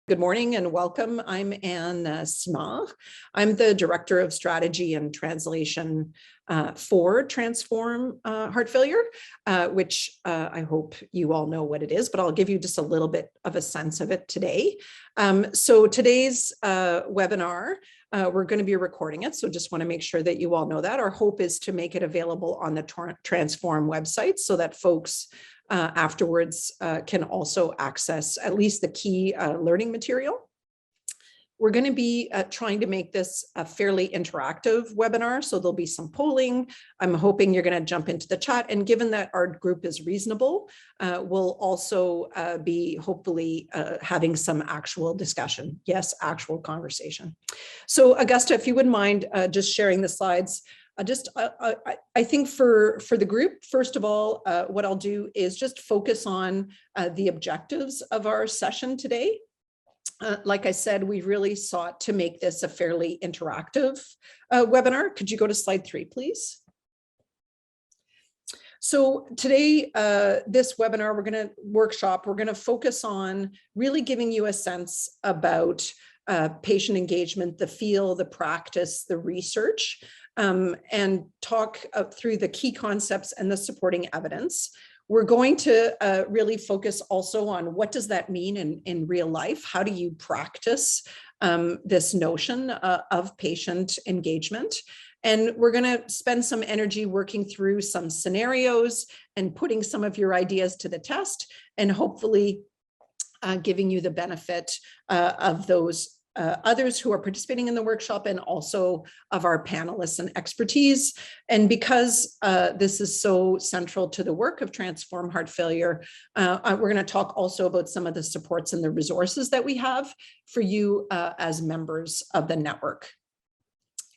Good morning and welcome. I'm Anne Smar. I'm the Director of Strategy and Translation for Transform Heart Failure, which I hope you all know what it is, but I'll give you just a little bit of a sense of it today. So today's webinar, we're going to be recording it, so just want to make sure that you all know that. Our hope is to make it available on the Transform website so that folks afterwards can also access at least the key learning material. We're going to be trying to make this a fairly interactive webinar, so there'll be some polling. I'm hoping you're going to jump into the chat, and given that our group is reasonable, we'll also be hopefully having some actual discussion. Yes, actual conversation. So Augusta, if you wouldn't mind just sharing the slides. I think for the group, first of all, what I'll do is just focus on the objectives of our session today. Like I said, we really sought to make this a fairly interactive webinar. Could you go to slide 3, please? So today, this webinar, we're going to focus on really giving you a sense about patient engagement, the feel, the practice, the research, and talk through the key concepts and the supporting evidence. We're going to really focus also on what does that mean in real life? How do you practice this notion of patient engagement? And we're going to spend some energy working through some scenarios and putting some of your ideas to the test, and hopefully giving you the benefit of those others who are participating in the workshop, and also of our panelists and expertise. And because this is so central to the work of Transform Heart Failure, we're going to talk also about some of the supports and the resources that we have for you as members of the network.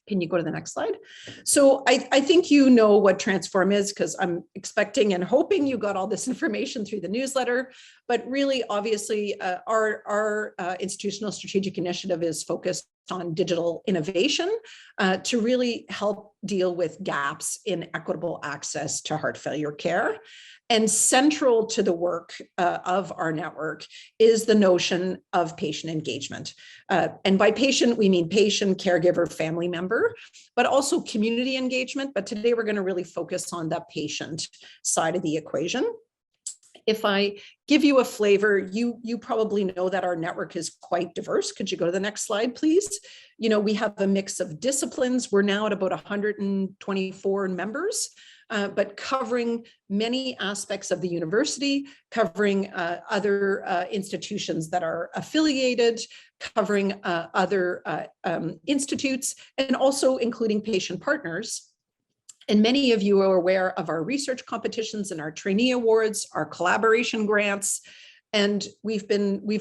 Can you go to the next slide? So I think you know what Transform is, because I'm expecting and hoping you got all this information through the newsletter. But really, obviously, our institutional strategic initiative is focused on digital innovation to really help deal with gaps in equitable access to heart failure care. And central to the work of our network is the notion of patient engagement. And by patient, we mean patient, caregiver, family member, but also community engagement. But today we're going to really focus on the patient side of the equation. If I give you a flavor, you probably know that our network is quite diverse. Could you go to the next slide, please? You know, we have a mix of disciplines. We're now at about 124 members. But covering many aspects of the university, covering other institutions that are affiliated, covering other institutes, and also including patient partners. And many of you are aware of our research competitions and our trainee awards, our collaboration grants. And we've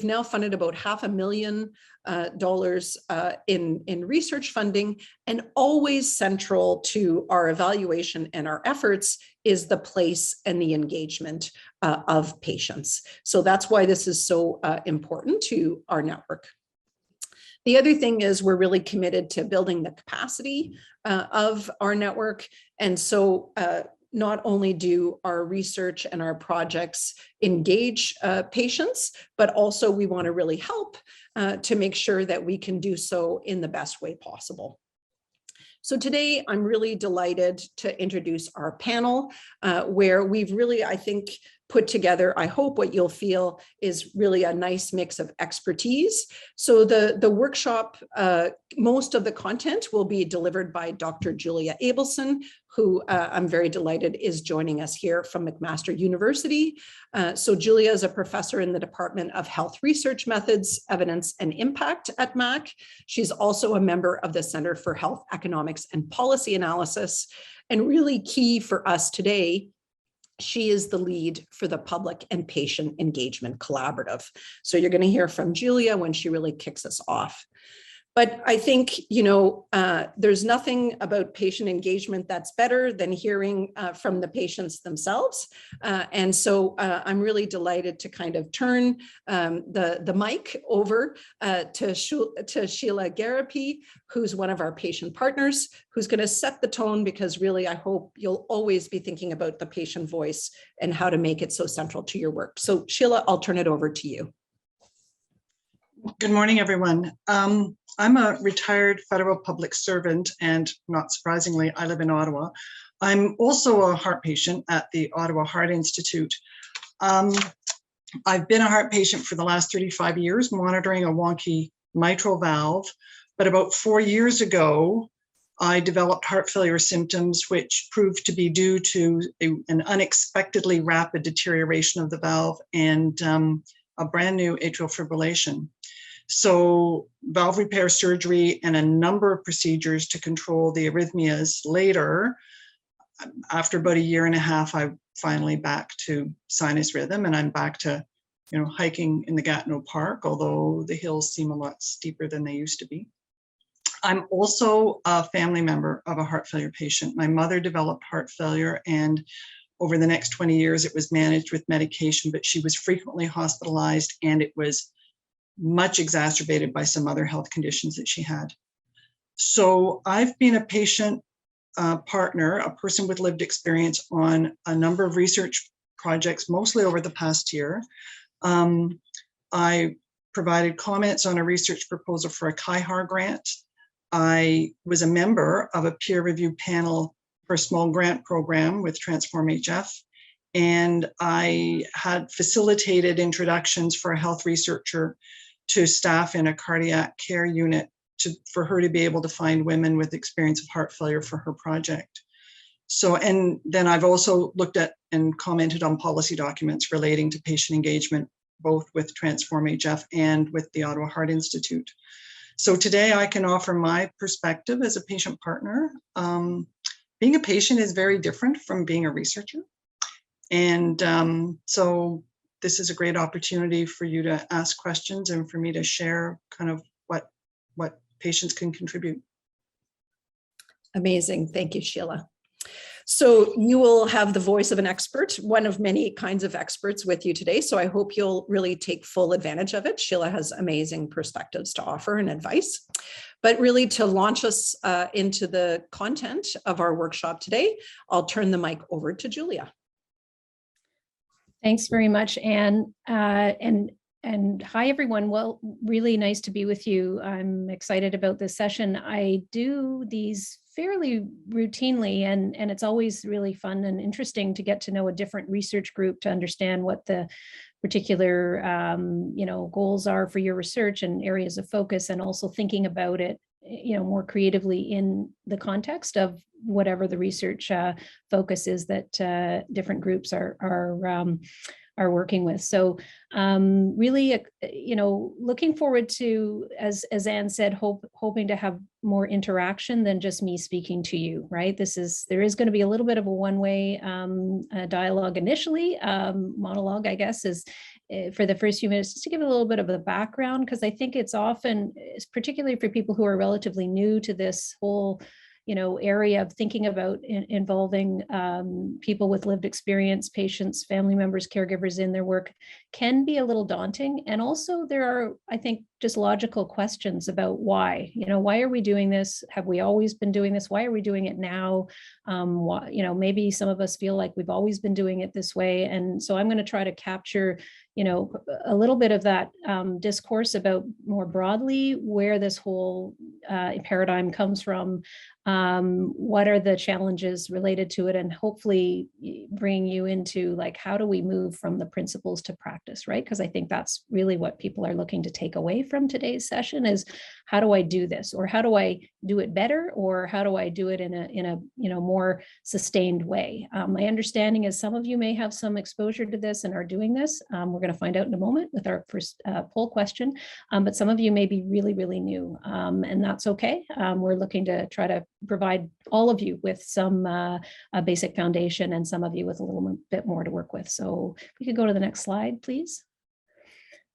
now funded about $500,000 in research funding, and always central to our evaluation and our efforts is the place and the engagement of patients. So that's why this is so important to our network. The other thing is we're really committed to building the capacity of our network. And so not only do our research and our projects engage patients, but also we want to really help to make sure that we can do so in the best way possible. So today, I'm really delighted to introduce our panel, where we've really, I think, put together, I hope what you'll feel is really a nice mix of expertise. So the workshop, most of the content will be delivered by Dr. Julia Abelson, who I'm very delighted is joining us here from McMaster University. So Julia is a professor in the Department of Health Research Methods, Evidence and Impact at MAC. She's also a member of the Center for Health Economics and Policy Analysis. And really key for us today, she is the lead for the Public and Patient Engagement Collaborative. So you're going to hear from Julia when she really kicks us off. But I think, you know, there's nothing about patient engagement that's better than hearing from the patients themselves. And so I'm really delighted to kind of turn the mic over to Sheila Garapi, who's one of our patient partners, who's going to set the tone, because really, I hope you'll always be thinking about the patient voice and how to make it so central to your work. So Sheila, I'll turn it over to you. Good morning, everyone. I'm a retired federal public servant, and not surprisingly, I live in Ottawa. I'm also a heart patient at the Ottawa Heart Institute. I've been a heart patient for the last 35 years, monitoring a wonky mitral valve. But about 4 years ago, I developed heart failure symptoms, which proved to be due to an unexpectedly rapid deterioration of the valve and a brand new atrial fibrillation. So valve repair surgery and a number of procedures to control the arrhythmias later, after about a year and a half, I'm finally back to sinus rhythm, and I'm back to, hiking in the Gatineau Park, although the hills seem a lot steeper than they used to be. I'm also a family member of a heart failure patient. My mother developed heart failure, and over the next 20 years, it was managed with medication, but she was frequently hospitalized, and it was much exacerbated by some other health conditions that she had. So I've been a patient partner, a person with lived experience on a number of research projects, mostly over the past year. I provided comments on a research proposal for a CIHAR grant. I was a member of a peer review panel for a small grant program with Transformative, and I had facilitated introductions for a health researcher to staff in a cardiac care unit for her to be able to find women with experience of heart failure for her project. So, and then I've also looked at and commented on policy documents relating to patient engagement, both with Transformative and with the Ottawa Heart Institute. So today I can offer my perspective as a patient partner. Being a patient is very different from being a researcher. And so this is a great opportunity for you to ask questions and for me to share kind of what patients can contribute. Amazing. Thank you, Sheila. So you will have the voice of an expert, one of many kinds of experts with you today. So I hope you'll really take full advantage of it. Sheila has amazing perspectives to offer and advice. But really, to launch us into the content of our workshop today, I'll turn the mic over to Julia. Thanks very much, Anne. And hi, everyone. Well, really nice to be with you. I'm excited about this session. I do these fairly routinely, and it's always really fun and interesting to get to know a different research group to understand what the particular goals are for your research and areas of focus, and also thinking about it more creatively in the context of whatever the research focus is that different groups are working with. So really, looking forward to, as Anne said, hoping to have more interaction than just me speaking to you, right? There is going to be a little bit of a one-way dialogue initially, monologue, I guess, is for the first few minutes, just to give a little bit of the background, because I think it's often, particularly for people who are relatively new to this whole area of thinking about involving people with lived experience, patients, family members, caregivers in their work, can be a little daunting. And also there are, I think, just logical questions about why. Why are we doing this? Have we always been doing this? Why are we doing it now? Maybe some of us feel like we've always been doing it this way. And so I'm going to try to capture a little bit of that discourse about more broadly where this whole paradigm comes from, what are the challenges related to it, and hopefully bring you into how do we move from the principles to practice, right? Because I think that's really what people are looking to take away from today's session is, how do I do this, or how do I do it better, or how do I do it in a more sustained way? My understanding is some of you may have some exposure to this and are doing this. We're going to find out in a moment with our first poll question, but some of you may be really, really new, and that's okay. We're looking to try to provide all of you with some a basic foundation, and some of you with a little bit more to work with. So if we could go to the next slide, please.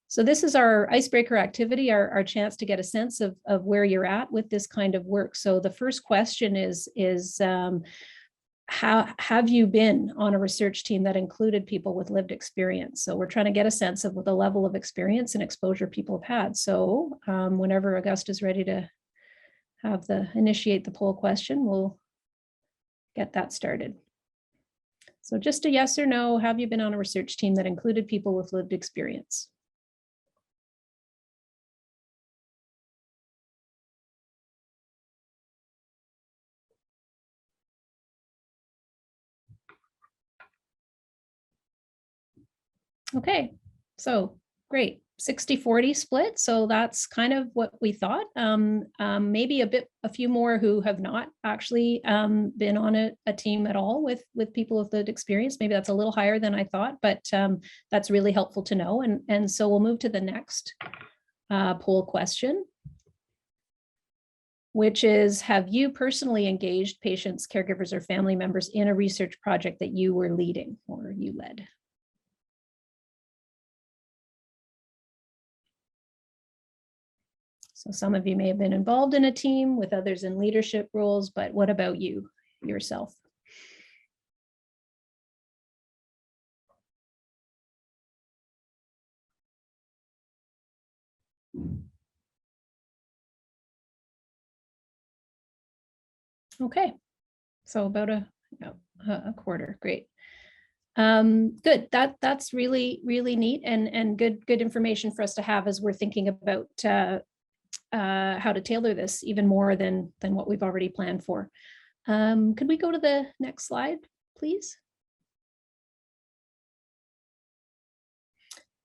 So this is our icebreaker activity, our chance to get a sense of where you're at with this kind of work. So the first question is how have you been on a research team that included people with lived experience? So we're trying to get a sense of the level of experience and exposure people have had. So whenever Augusta's ready to initiate the poll question, we'll get that started. So just a yes or no, have you been on a research team that included people with lived experience? Okay, so great. 60-40 split. So that's kind of what we thought. Maybe a few more who have not actually been on a team at all with people with lived experience. Maybe that's a little higher than I thought, but that's really helpful to know. And so we'll move to the next poll question, which is, have you personally engaged patients, caregivers, or family members in a research project that you were leading or you led? So some of you may have been involved in a team with others in leadership roles, but what about you yourself? Okay, so about a quarter. Great. Good. That's really neat and good information for us to have as we're thinking about how to tailor this even more than what we've already planned for. Could we go to the next slide, please?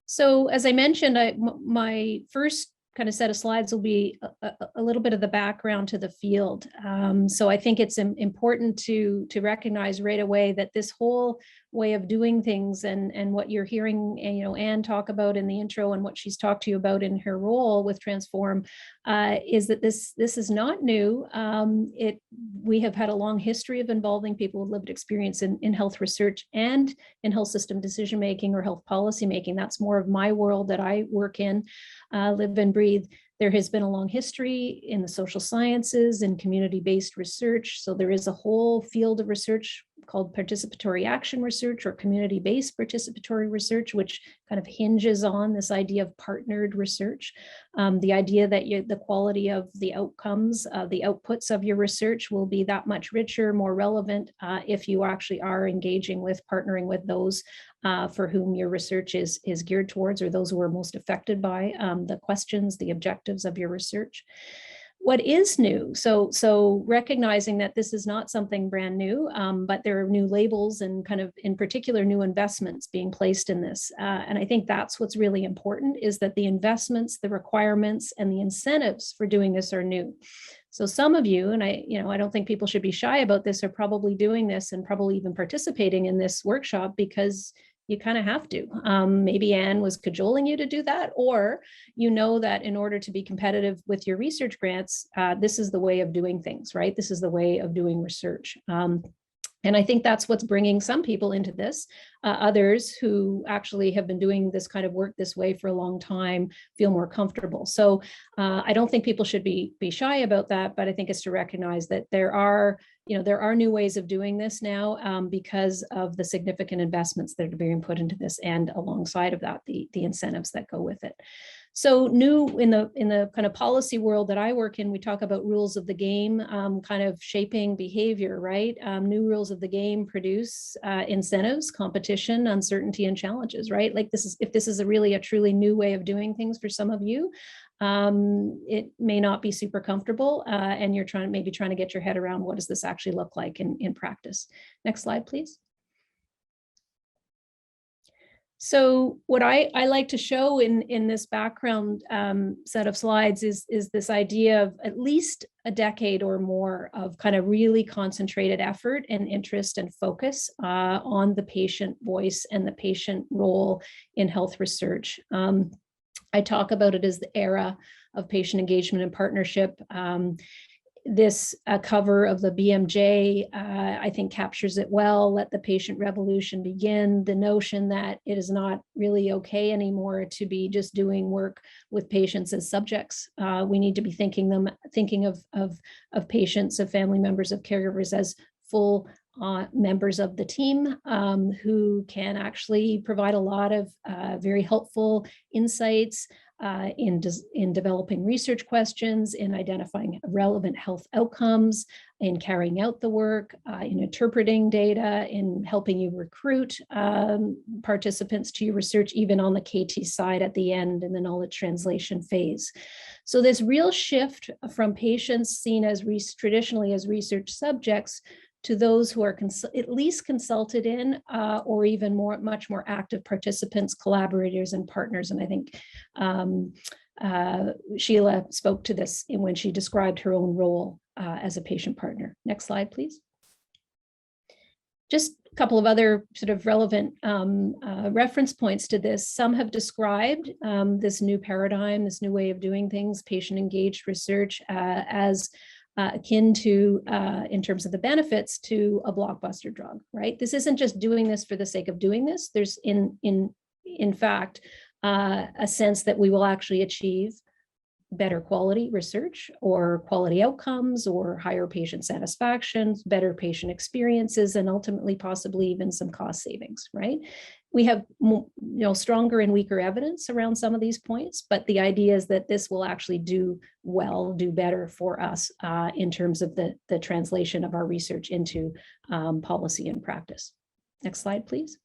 So as I mentioned, my first kind of set of slides will be a little bit of the background to the field. So I think it's important to recognize right away that this whole way of doing things and what you're hearing, Anne talk about in the intro and what she's talked to you about in her role with Transform is that this is not new. We have had a long history of involving people with lived experience in health research and in health system decision making or health policy making. That's more of my world that I work in, live and breathe. There has been a long history in the social sciences and community-based research. So there is a whole field of research called participatory action research or community-based participatory research, which kind of hinges on this idea of partnered research. The idea that the quality of the outcomes, the outputs of your research will be that much richer, more relevant if you actually are engaging with, partnering with those for whom your research is geared towards, or those who are most affected by the questions, the objectives of your research. What is new? So recognizing that this is not something brand new, but there are new labels and kind of in particular new investments being placed in this. And I think that's what's really important, is that the investments, the requirements, and the incentives for doing this are new. So some of you, and I don't think people should be shy about this, are probably doing this and probably even participating in this workshop because you kind of have to. Maybe Anne was cajoling you to do that, or you know that in order to be competitive with your research grants, this is the way of doing things, right? This is the way of doing research. And I think that's what's bringing some people into this. Others who actually have been doing this kind of work this way for a long time feel more comfortable. So I don't think people should be shy about that, but I think it's to recognize that there are new ways of doing this now because of the significant investments that are being put into this, and alongside of that, the incentives that go with it. So new in the kind of policy world that I work in, we talk about rules of the game, kind of shaping behavior, right? New rules of the game produce incentives, competition, uncertainty, and challenges, right? Like if this is a truly new way of doing things for some of you, it may not be super comfortable, and you're trying to get your head around what does this actually look like in practice. Next slide, please. So what I like to show in this background set of slides is this idea of at least a decade or more of kind of really concentrated effort and interest and focus on the patient voice and the patient role in health research. I talk about it as the era of patient engagement and partnership. This cover of the BMJ, I think, captures it well. Let the patient revolution begin. The notion that it is not really okay anymore to be just doing work with patients as subjects. We need to be thinking of patients, of family members, of caregivers as full members of the team who can actually provide a lot of very helpful insights in developing research questions, in identifying relevant health outcomes, in carrying out the work, in interpreting data, in helping you recruit participants to your research, even on the KT side at the end in the knowledge translation phase. So this real shift from patients seen as traditionally as research subjects to those who are at least consulted in or even much more active participants, collaborators, and partners. And I think Sheila spoke to this when she described her own role as a patient partner. Next slide, please. Just a couple of other sort of relevant reference points to this. Some have described this new paradigm, this new way of doing things, patient-engaged research, as akin to, in terms of the benefits, to a blockbuster drug, right? This isn't just doing this for the sake of doing this. There's in fact a sense that we will actually achieve better quality research or quality outcomes or higher patient satisfaction, better patient experiences, and ultimately possibly even some cost savings, right? We have stronger and weaker evidence around some of these points, but the idea is that this will actually do better for us in terms of the translation of our research into policy and practice. Next slide, please.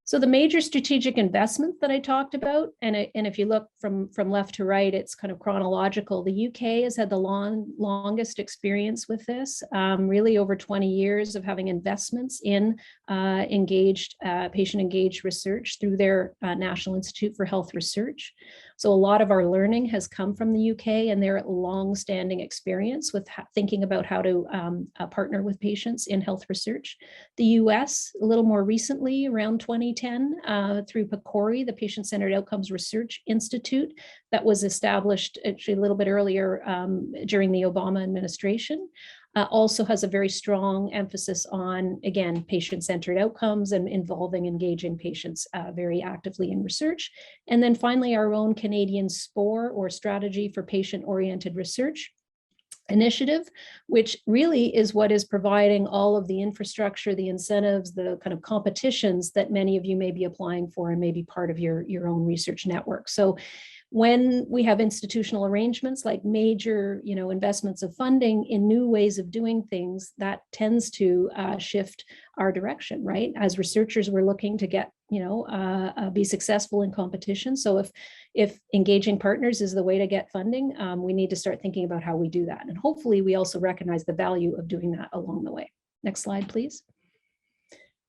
So the major strategic investments that I talked about, and if you look from left to right, it's kind of chronological. The UK has had the longest experience with this, really over 20 years of having investments in patient-engaged research through their National Institute for Health Research. So a lot of our learning has come from the UK and their long-standing experience with thinking about how to partner with patients in health research. The US, a little more recently, around 2010, through PCORI, the Patient-Centered Outcomes Research Institute, that was established actually a little bit earlier during the Obama administration. Also has a very strong emphasis on, again, patient-centered outcomes and engaging patients very actively in research. And then finally, our own Canadian Spore, or Strategy for Patient-Oriented Research initiative, which really is what is providing all of the infrastructure, the incentives, the kind of competitions that many of you may be applying for and may be part of your own research network. So when we have institutional arrangements like major, investments of funding in new ways of doing things, that tends to shift our direction, right? As researchers, we're looking to get, be successful in competition. So if engaging partners is the way to get funding, we need to start thinking about how we do that. And hopefully we also recognize the value of doing that along the way. Next slide, please.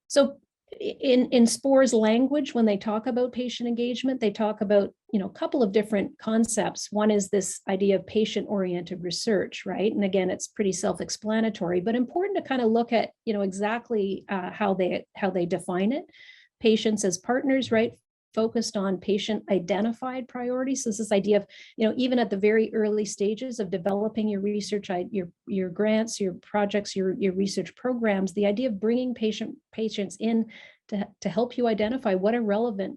So in Spore's language, when they talk about patient engagement, they talk about, a couple of different concepts. One is this idea of patient-oriented research, right? And again, it's pretty self-explanatory, but important to kind of look at, exactly how they define it. Patients as partners, right? Focused on patient-identified priorities. So this idea of, even at the very early stages of developing your research, your grants, your projects, your research programs, the idea of bringing patients in to help you identify what are relevant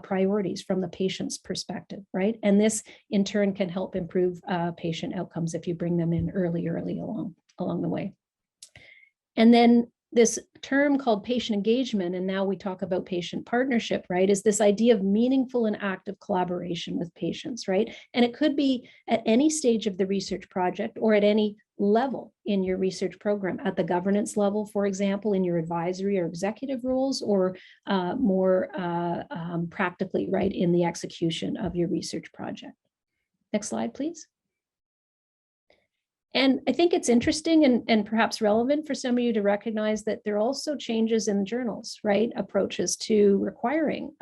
priorities from the patient's perspective, right? And this, in turn, can help improve patient outcomes if you bring them in early along the way. And then this term called patient engagement, and now we talk about patient partnership, right, is this idea of meaningful and active collaboration with patients, right? And it could be at any stage of the research project or at any level in your research program, at the governance level, for example, in your advisory or executive roles, or more practically, right, in the execution of your research project. Next slide, please. And I think it's interesting and perhaps relevant for some of you to recognize that there are also changes in journals, right? Approaches to requiring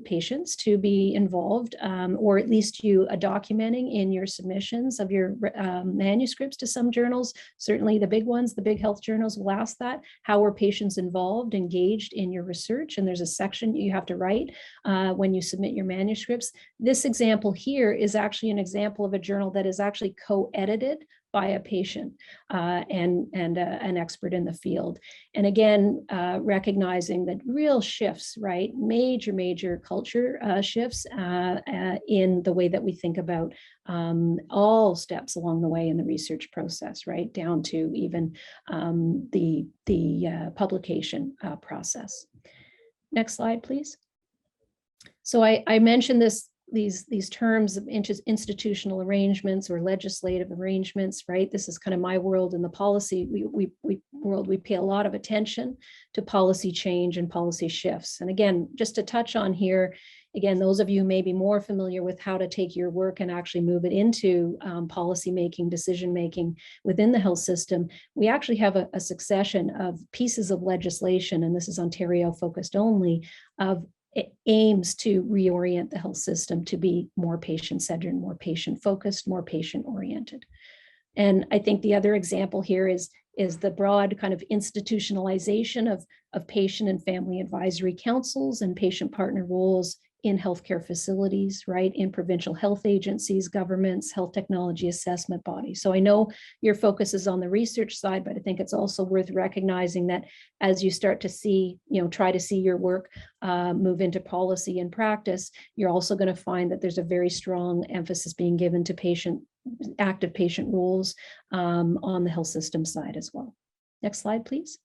patients to be involved, or at least you documenting in your submissions of your manuscripts to some journals. Certainly the big ones, the big health journals will ask that. How are patients involved, engaged in your research? And there's a section you have to write when you submit your manuscripts. This example here is actually an example of a journal that is actually co-edited by a patient and an expert in the field. And again, recognizing that real shifts, right? Major culture shifts in the way that we think about all steps along the way in the research process, right? Down to even the publication process. Next slide, please. So I mentioned these terms of institutional arrangements or legislative arrangements, right? This is kind of my world in the policy world. We pay a lot of attention to policy change and policy shifts. And again, just to touch on here, again, those of you who may be more familiar with how to take your work and actually move it into policy making, decision making within the health system, we actually have a succession of pieces of legislation, and this is Ontario focused only, of it aims to reorient the health system to be more patient-centered, more patient-focused, more patient-oriented. And I think the other example here is the broad kind of institutionalization of patient and family advisory councils and patient partner roles in healthcare facilities, right? In provincial health agencies, governments, health technology assessment bodies. So I know your focus is on the research side, but I think it's also worth recognizing that as you start to see, try to see your work move into policy and practice, you're also going to find that there's a very strong emphasis being given to active patient roles on the health system side as well. Next slide, please.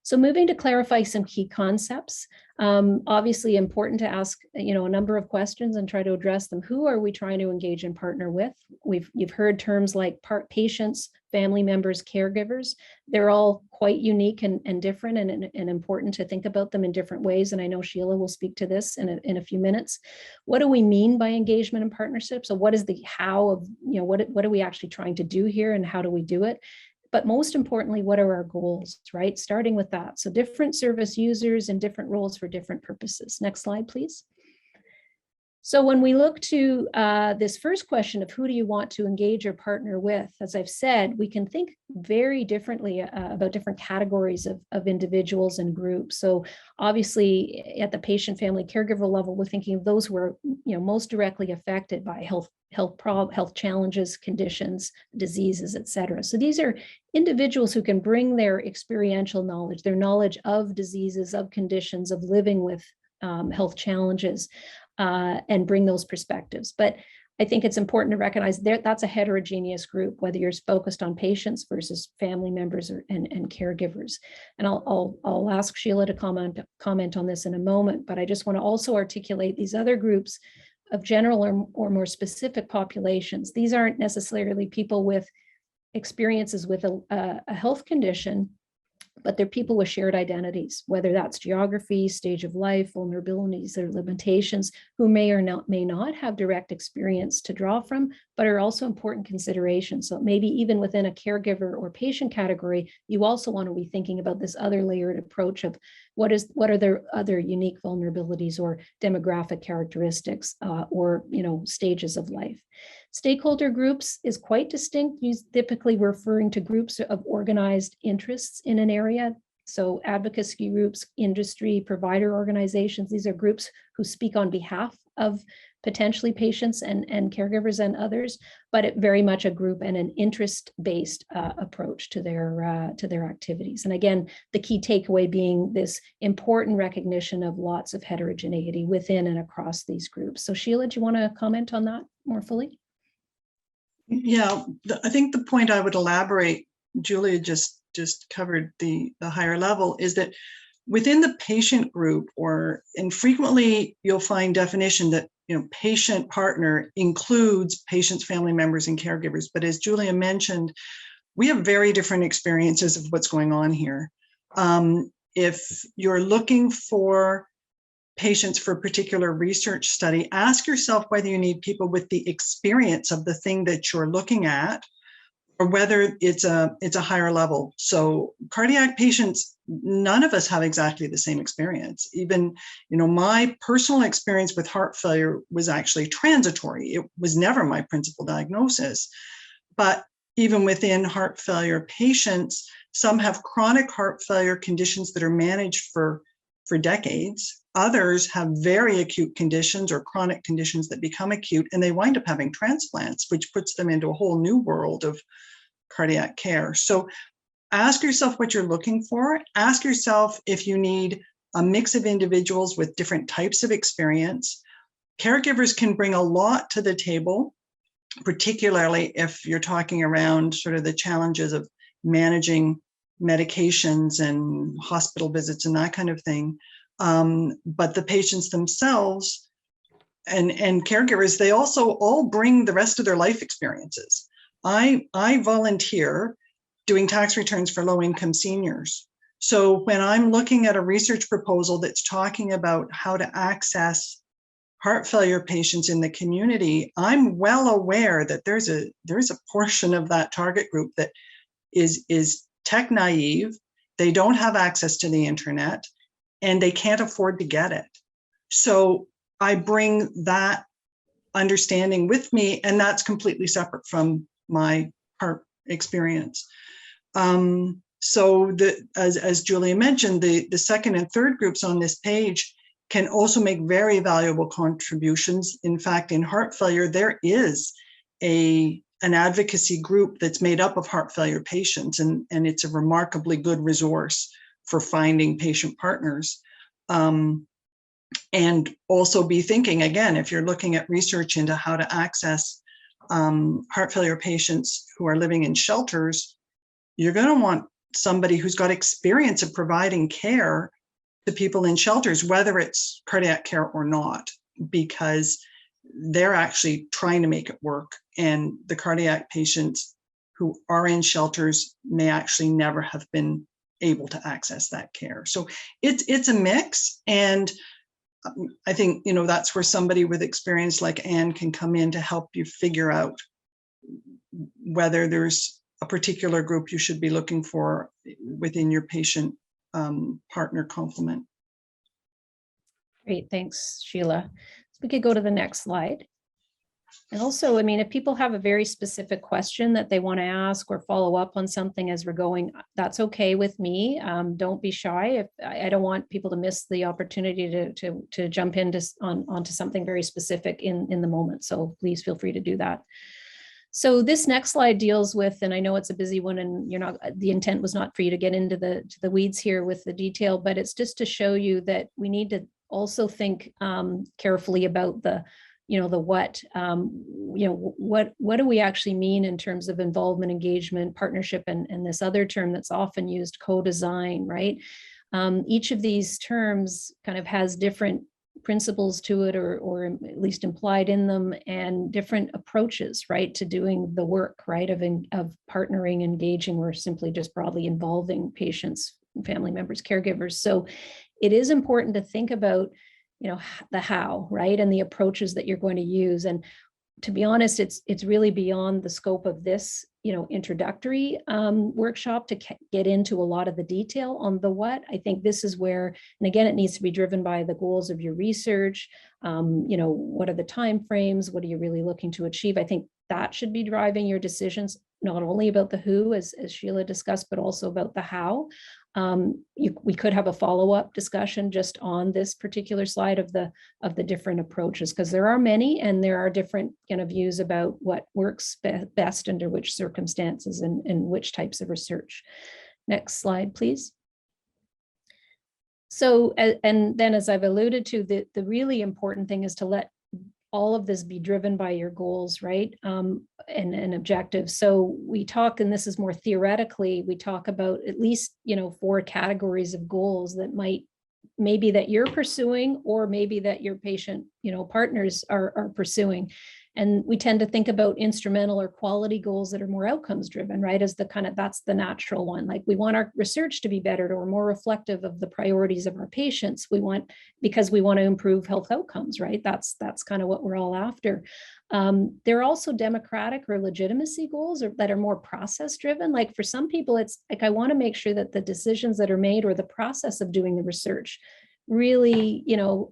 So moving to clarify some key concepts, obviously important to ask, a number of questions and try to address them. Who are we trying to engage and partner with? You've heard terms like patients, family members, caregivers. They're all quite unique and different and important to think about them in different ways. And I know Sheila will speak to this in a few minutes. What do we mean by engagement and partnership? So what is the how of, what are we actually trying to do here and how do we do it? But most importantly, what are our goals, right? Starting with that. So different service users and different roles for different purposes. Next slide, please. So when we look to this first question of who do you want to engage or partner with, as I've said, we can think very differently about different categories of individuals and groups. So obviously at the patient, family, caregiver level, we're thinking of those who are most directly affected by health challenges, conditions, diseases, et cetera. So these are individuals who can bring their experiential knowledge, their knowledge of diseases, of conditions, of living with health challenges, and bring those perspectives. But I think it's important to recognize that's a heterogeneous group, whether you're focused on patients versus family members and caregivers. And I'll ask Sheila to comment on this in a moment, but I just want to also articulate these other groups of general or more specific populations. These aren't necessarily people with experiences with a health condition, but they're people with shared identities, whether that's geography, stage of life, vulnerabilities, or limitations, who may not have direct experience to draw from, but are also important considerations. So maybe even within a caregiver or patient category, you also want to be thinking about this other layered approach of what are their other unique vulnerabilities or demographic characteristics or stages of life. Stakeholder groups is quite distinct, typically referring to groups of organized interests in an area. So advocacy groups, industry, provider organizations, these are groups who speak on behalf of potentially patients and caregivers and others, but it very much a group and an interest-based approach to their activities. And again, the key takeaway being this important recognition of lots of heterogeneity within and across these groups. So Sheila, do you want to comment on that more fully? Yeah, I think the point I would elaborate, Julia just covered the higher level, is that within the patient group, and frequently you'll find definition that patient partner includes patients, family members, and caregivers. But as Julia mentioned, we have very different experiences of what's going on here. If you're looking for patients for a particular research study, ask yourself whether you need people with the experience of the thing that you're looking at, or whether it's a higher level. So cardiac patients, none of us have exactly the same experience. Even, my personal experience with heart failure was actually transitory. It was never my principal diagnosis. But even within heart failure patients, some have chronic heart failure conditions that are managed for decades. Others have very acute conditions or chronic conditions that become acute, and they wind up having transplants, which puts them into a whole new world of cardiac care. So ask yourself what you're looking for. Ask yourself if you need a mix of individuals with different types of experience. Caregivers can bring a lot to the table, particularly if you're talking around sort of the challenges of managing medications and hospital visits and that kind of thing. But the patients themselves and caregivers, they also all bring the rest of their life experiences. I volunteer doing tax returns for low-income seniors. So when I'm looking at a research proposal that's talking about how to access heart failure patients in the community, I'm well aware that there's a portion of that target group that is tech naive. They don't have access to the internet and they can't afford to get it. So I bring that understanding with me, and that's completely separate from my heart experience. So as Julia mentioned, the second and third groups on this page can also make very valuable contributions. In fact, in heart failure, there is an advocacy group that's made up of heart failure patients, and it's a remarkably good resource for finding patient partners. And also be thinking, again, if you're looking at research into how to access heart failure patients who are living in shelters, you're going to want somebody who's got experience of providing care to people in shelters, whether it's cardiac care or not, because they're actually trying to make it work. And the cardiac patients who are in shelters may actually never have been able to access that care. So it's a mix. And I think, that's where somebody with experience like Anne can come in to help you figure out whether there's a particular group you should be looking for within your patient partner complement. Great, thanks, Sheila. So we could go to the next slide. And also, if people have a very specific question that they want to ask or follow up on something as we're going, that's okay with me. Don't be shy. If I don't want people to miss the opportunity to jump into onto something very specific in the moment. So please feel free to do that. So this next slide deals with, and I know it's a busy one, and the intent was not for you to get into the weeds here with the detail, but it's just to show you that we need to also think carefully about the what, what do we actually mean in terms of involvement, engagement, partnership, and this other term that's often used, co-design, right? Each of these terms kind of has different principles to it, or at least implied in them, and different approaches, right, to doing the work, right, of partnering, engaging, or simply just broadly involving patients, family members, caregivers. So it is important to think about the how, right, and the approaches that you're going to use. And to be honest, it's really beyond the scope of this introductory workshop to get into a lot of the detail on the what. I think this is where, and again, it needs to be driven by the goals of your research. What are the timeframes? What are you really looking to achieve? I think that should be driving your decisions, not only about the who, as Sheila discussed, but also about the how. We could have a follow-up discussion just on this particular slide of the different approaches, because there are many, and there are different views about what works best under which circumstances and which types of research. Next slide, please. So, and then as I've alluded to, the really important thing is to let all of this be driven by your goals, right? And objectives. So we talk, and this is more theoretically, we talk about at least, 4 categories of goals that maybe that you're pursuing, or maybe that your patient, partners are pursuing. And we tend to think about instrumental or quality goals that are more outcomes driven, right? As that's the natural one. Like, we want our research to be better or more reflective of the priorities of our patients. Because we want to improve health outcomes, right? That's kind of what we're all after. There are also democratic or legitimacy goals that are more process driven. Like, for some people, it's like, I want to make sure that the decisions that are made, or the process of doing the research, really,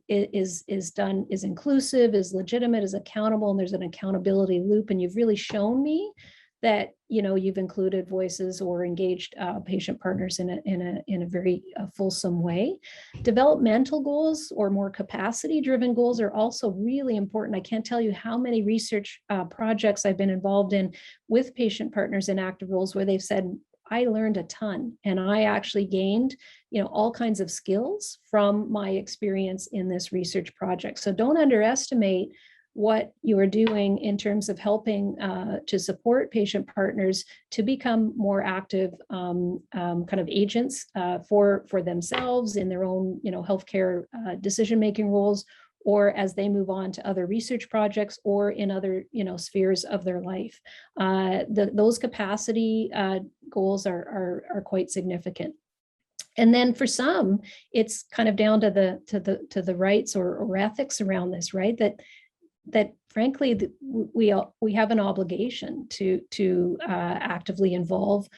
is inclusive, is legitimate, is accountable, and there's an accountability loop. And you've really shown me that, you've included voices or engaged patient partners in a very fulsome way. Developmental goals, or more capacity driven goals, are also really important. I can't tell you how many research projects I've been involved in with patient partners in active roles where they've said, I learned a ton, and I actually gained, all kinds of skills from my experience in this research project. So don't underestimate what you are doing in terms of helping to support patient partners to become more active kind of agents for themselves in their own, healthcare decision-making roles, or as they move on to other research projects or in other, spheres of their life. Those capacity goals are quite significant. And then for some, it's kind of down to the rights or ethics around this, right? That frankly, we have an obligation to actively involve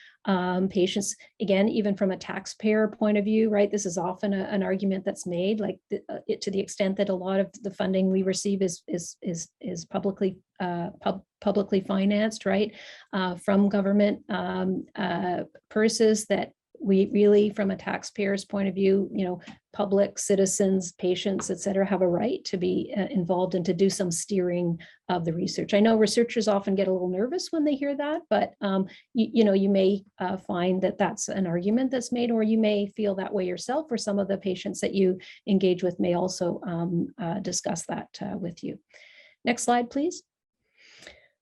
patients. Again, even from a taxpayer point of view, right? This is often an argument that's made, like to the extent that a lot of the funding we receive is publicly publicly financed, right, from government purses, that we really, from a taxpayer's point of view, public citizens, patients, et cetera, have a right to be involved and to do some steering of the research. I know researchers often get a little nervous when they hear that, but you may find that that's an argument that's made, or you may feel that way yourself, or some of the patients that you engage with may also discuss that with you. Next slide, please.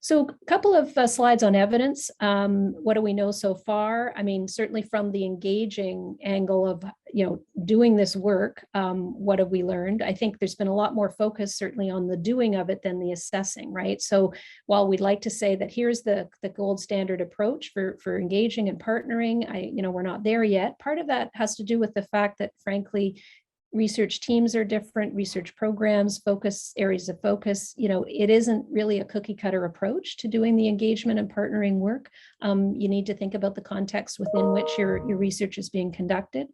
So a couple of slides on evidence. What do we know so far? I mean, certainly from the engaging angle of, doing this work, what have we learned? I think there's been a lot more focus certainly on the doing of it than the assessing, right? So while we'd like to say that here's the gold standard approach for engaging and partnering, we're not there yet. Part of that has to do with the fact that, frankly, research teams are different, research programs, focus areas of focus, it isn't really a cookie cutter approach to doing the engagement and partnering work. You need to think about the context within which your research is being conducted.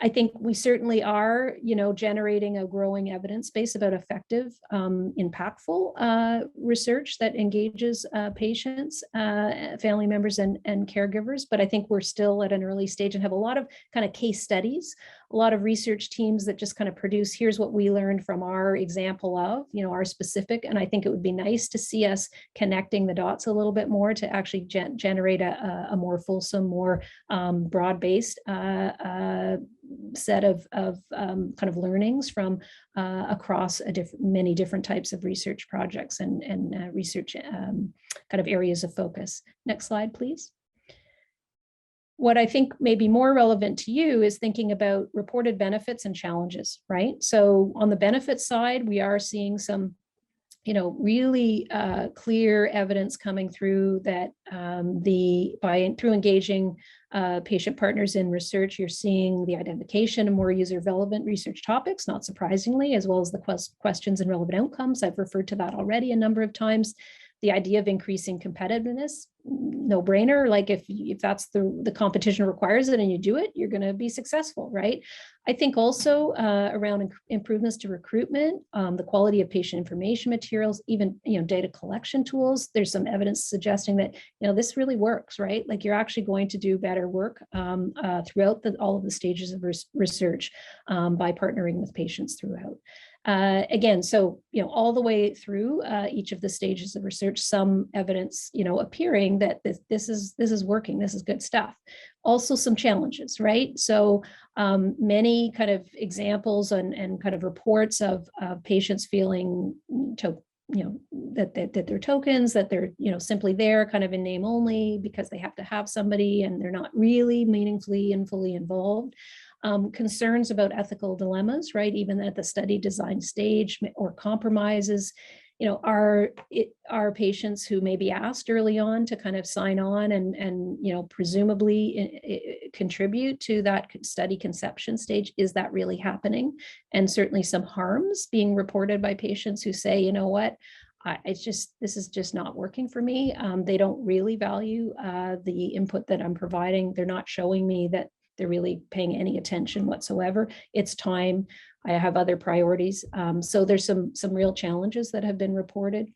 I think we certainly are, generating a growing evidence base about effective, impactful research that engages patients, family members, and caregivers. But I think we're still at an early stage and have a lot of kind of case studies, a lot of research teams that just kind of produce, here's what we learned from our example of, our specific. And I think it would be nice to see us connecting the dots a little bit more to actually generate a more fulsome, more broad-based set of kind of learnings from across many different types of research projects and research kind of areas of focus. Next slide, please. What I think may be more relevant to you is thinking about reported benefits and challenges, right? So on the benefits side, we are seeing some really clear evidence coming through that through engaging patient partners in research, you're seeing the identification of more user relevant research topics, not surprisingly, as well as the questions and relevant outcomes. I've referred to that already a number of times. The idea of increasing competitiveness, no brainer. Like if that's the competition requires it and you do it, you're going to be successful, right? I think also around improvements to recruitment, the quality of patient information materials, even data collection tools. There's some evidence suggesting that this really works, right? Like you're actually going to do better work throughout all of the stages of research by partnering with patients throughout. Again, so all the way through each of the stages of research, some evidence appearing that this is working, this is good stuff. Also some challenges, right? So many kind of examples and kind of reports of patients feeling that they're tokens, that they're simply there kind of in name only because they have to have somebody and they're not really meaningfully and fully involved. Concerns about ethical dilemmas, right? Even at the study design stage, or compromises, are patients who may be asked early on to kind of sign on and presumably contribute to that study conception stage. Is that really happening? And certainly some harms being reported by patients who say, you know what, this is just not working for me. They don't really value the input that I'm providing. They're not showing me that they're really paying any attention whatsoever. It's time. I have other priorities. So there's some real challenges that have been reported.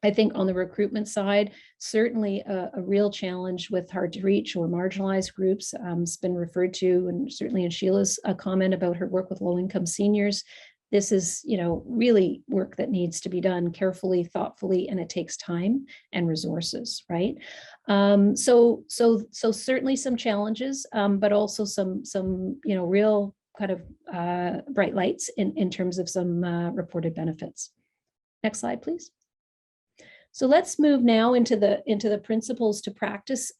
I think on the recruitment side, certainly a real challenge with hard to reach or marginalized groups. It's been referred to, and certainly in Sheila's comment about her work with low-income seniors. This is, really work that needs to be done carefully, thoughtfully, and it takes time and resources, right? So certainly some challenges, but also some real kind of bright lights in terms of some reported benefits. Next slide, please. So let's move now into the principles to practice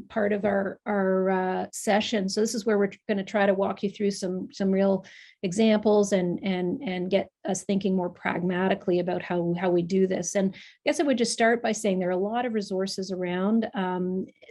part of our session. So this is where we're going to try to walk you through some real examples and get us thinking more pragmatically about how we do this. And I guess I would just start by saying there are a lot of resources around.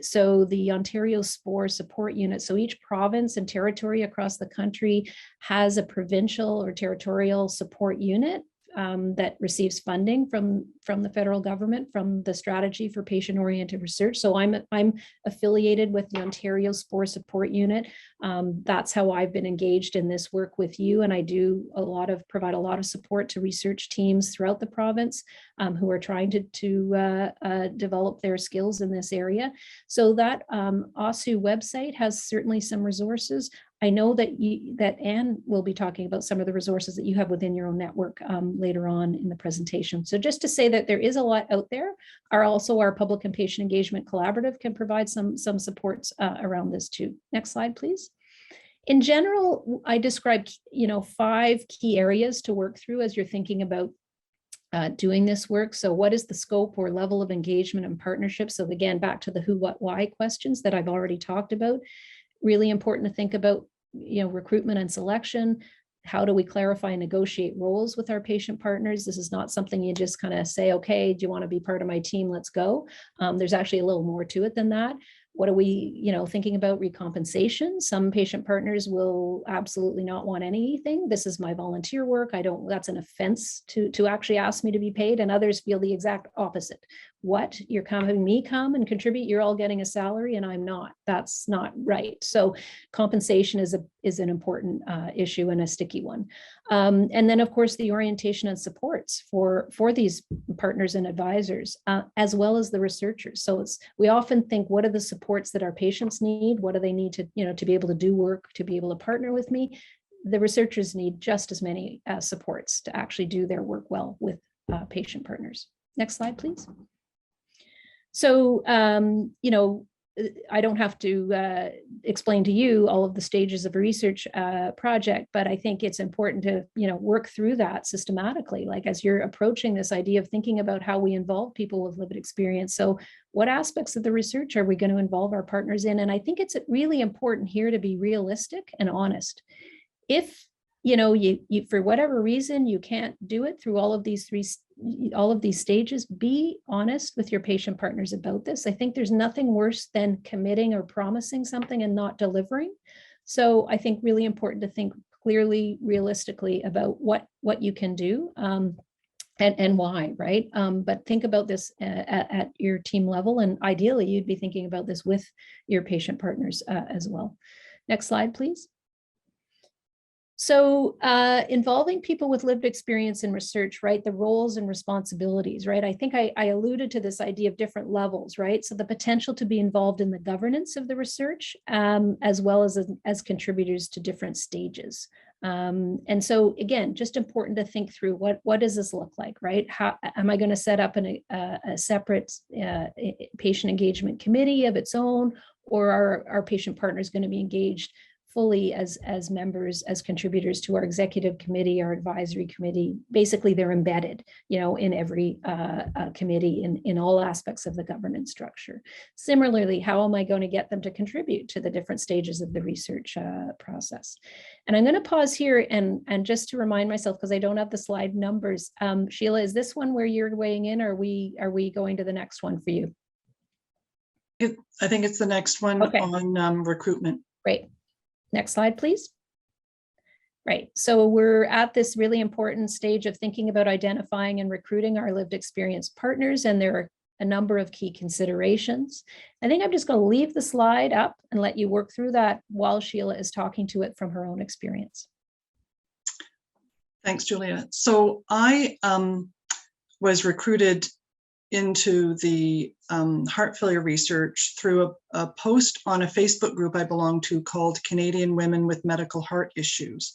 So the Ontario Spore support unit. So each province and territory across the country has a provincial or territorial support unit that receives funding from the federal government, from the Strategy for Patient-Oriented Research. So I'm affiliated with the Ontario Spore Support Unit. That's how I've been engaged in this work with you, and I do provide a lot of support to research teams throughout the province who are trying to develop their skills in this area. So that OSU website has certainly some resources. I know that Anne will be talking about some of the resources that you have within your own network later on in the presentation. So just to say that there is a lot out there. Our Public and Patient Engagement Collaborative can provide some supports around this too. Next slide, please. In general, I describe 5 key areas to work through as you're thinking about doing this work. So what is the scope or level of engagement and partnership? So again, back to the who, what, why questions that I've already talked about. Really important to think about, recruitment and selection. How do we clarify and negotiate roles with our patient partners? This is not something you just kind of say, okay, do you want to be part of my team? Let's go. There's actually a little more to it than that. What are we, thinking about recompensation? Some patient partners will absolutely not want anything. This is my volunteer work. That's an offense to actually ask me to be paid. And others feel the exact opposite. What? You're having me come and contribute. You're all getting a salary and I'm not. That's not right. So compensation is an important issue and a sticky one. And then of course the orientation and supports for these partners and advisors, as well as the researchers. So we often think, what are the supports that our patients need? What do they need to, to be able to do work, to be able to partner with me? The researchers need just as many supports to actually do their work well with patient partners. Next slide, please. So, I don't have to explain to you all of the stages of a research project, but I think it's important to, work through that systematically, like as you're approaching this idea of thinking about how we involve people with lived experience. So what aspects of the research are we going to involve our partners in? And I think it's really important here to be realistic and honest. If you for whatever reason you can't do it through all of these stages, be honest with your patient partners about this. I think there's nothing worse than committing or promising something and not delivering. So I think really important to think clearly, realistically about what you can do and why, right? But think about this at your team level, and ideally you'd be thinking about this with your patient partners as well. Next slide, please. So involving people with lived experience in research, right? The roles and responsibilities, right? I think I alluded to this idea of different levels, right? So the potential to be involved in the governance of the research, as well as contributors to different stages. And so again, just important to think through what does this look like, right? How am I going to set up a separate patient engagement committee of its own, or are our patient partners going to be engaged fully as members, as contributors to our executive committee, our advisory committee? Basically, they're embedded, in every committee in all aspects of the governance structure. Similarly, how am I going to get them to contribute to the different stages of the research process? And I'm going to pause here and just to remind myself, because I don't have the slide numbers. Sheila, is this one where you're weighing in, or are we going to the next one for you? I think it's the next one. Okay. On recruitment. Great. Next slide, please. Right, so we're at this really important stage of thinking about identifying and recruiting our lived experience partners, and there are a number of key considerations. I think I'm just going to leave the slide up and let you work through that while Sheila is talking to it from her own experience. Thanks, Julia. So I was recruited into the heart failure research through a post on a Facebook group I belong to called Canadian Women with Medical Heart Issues.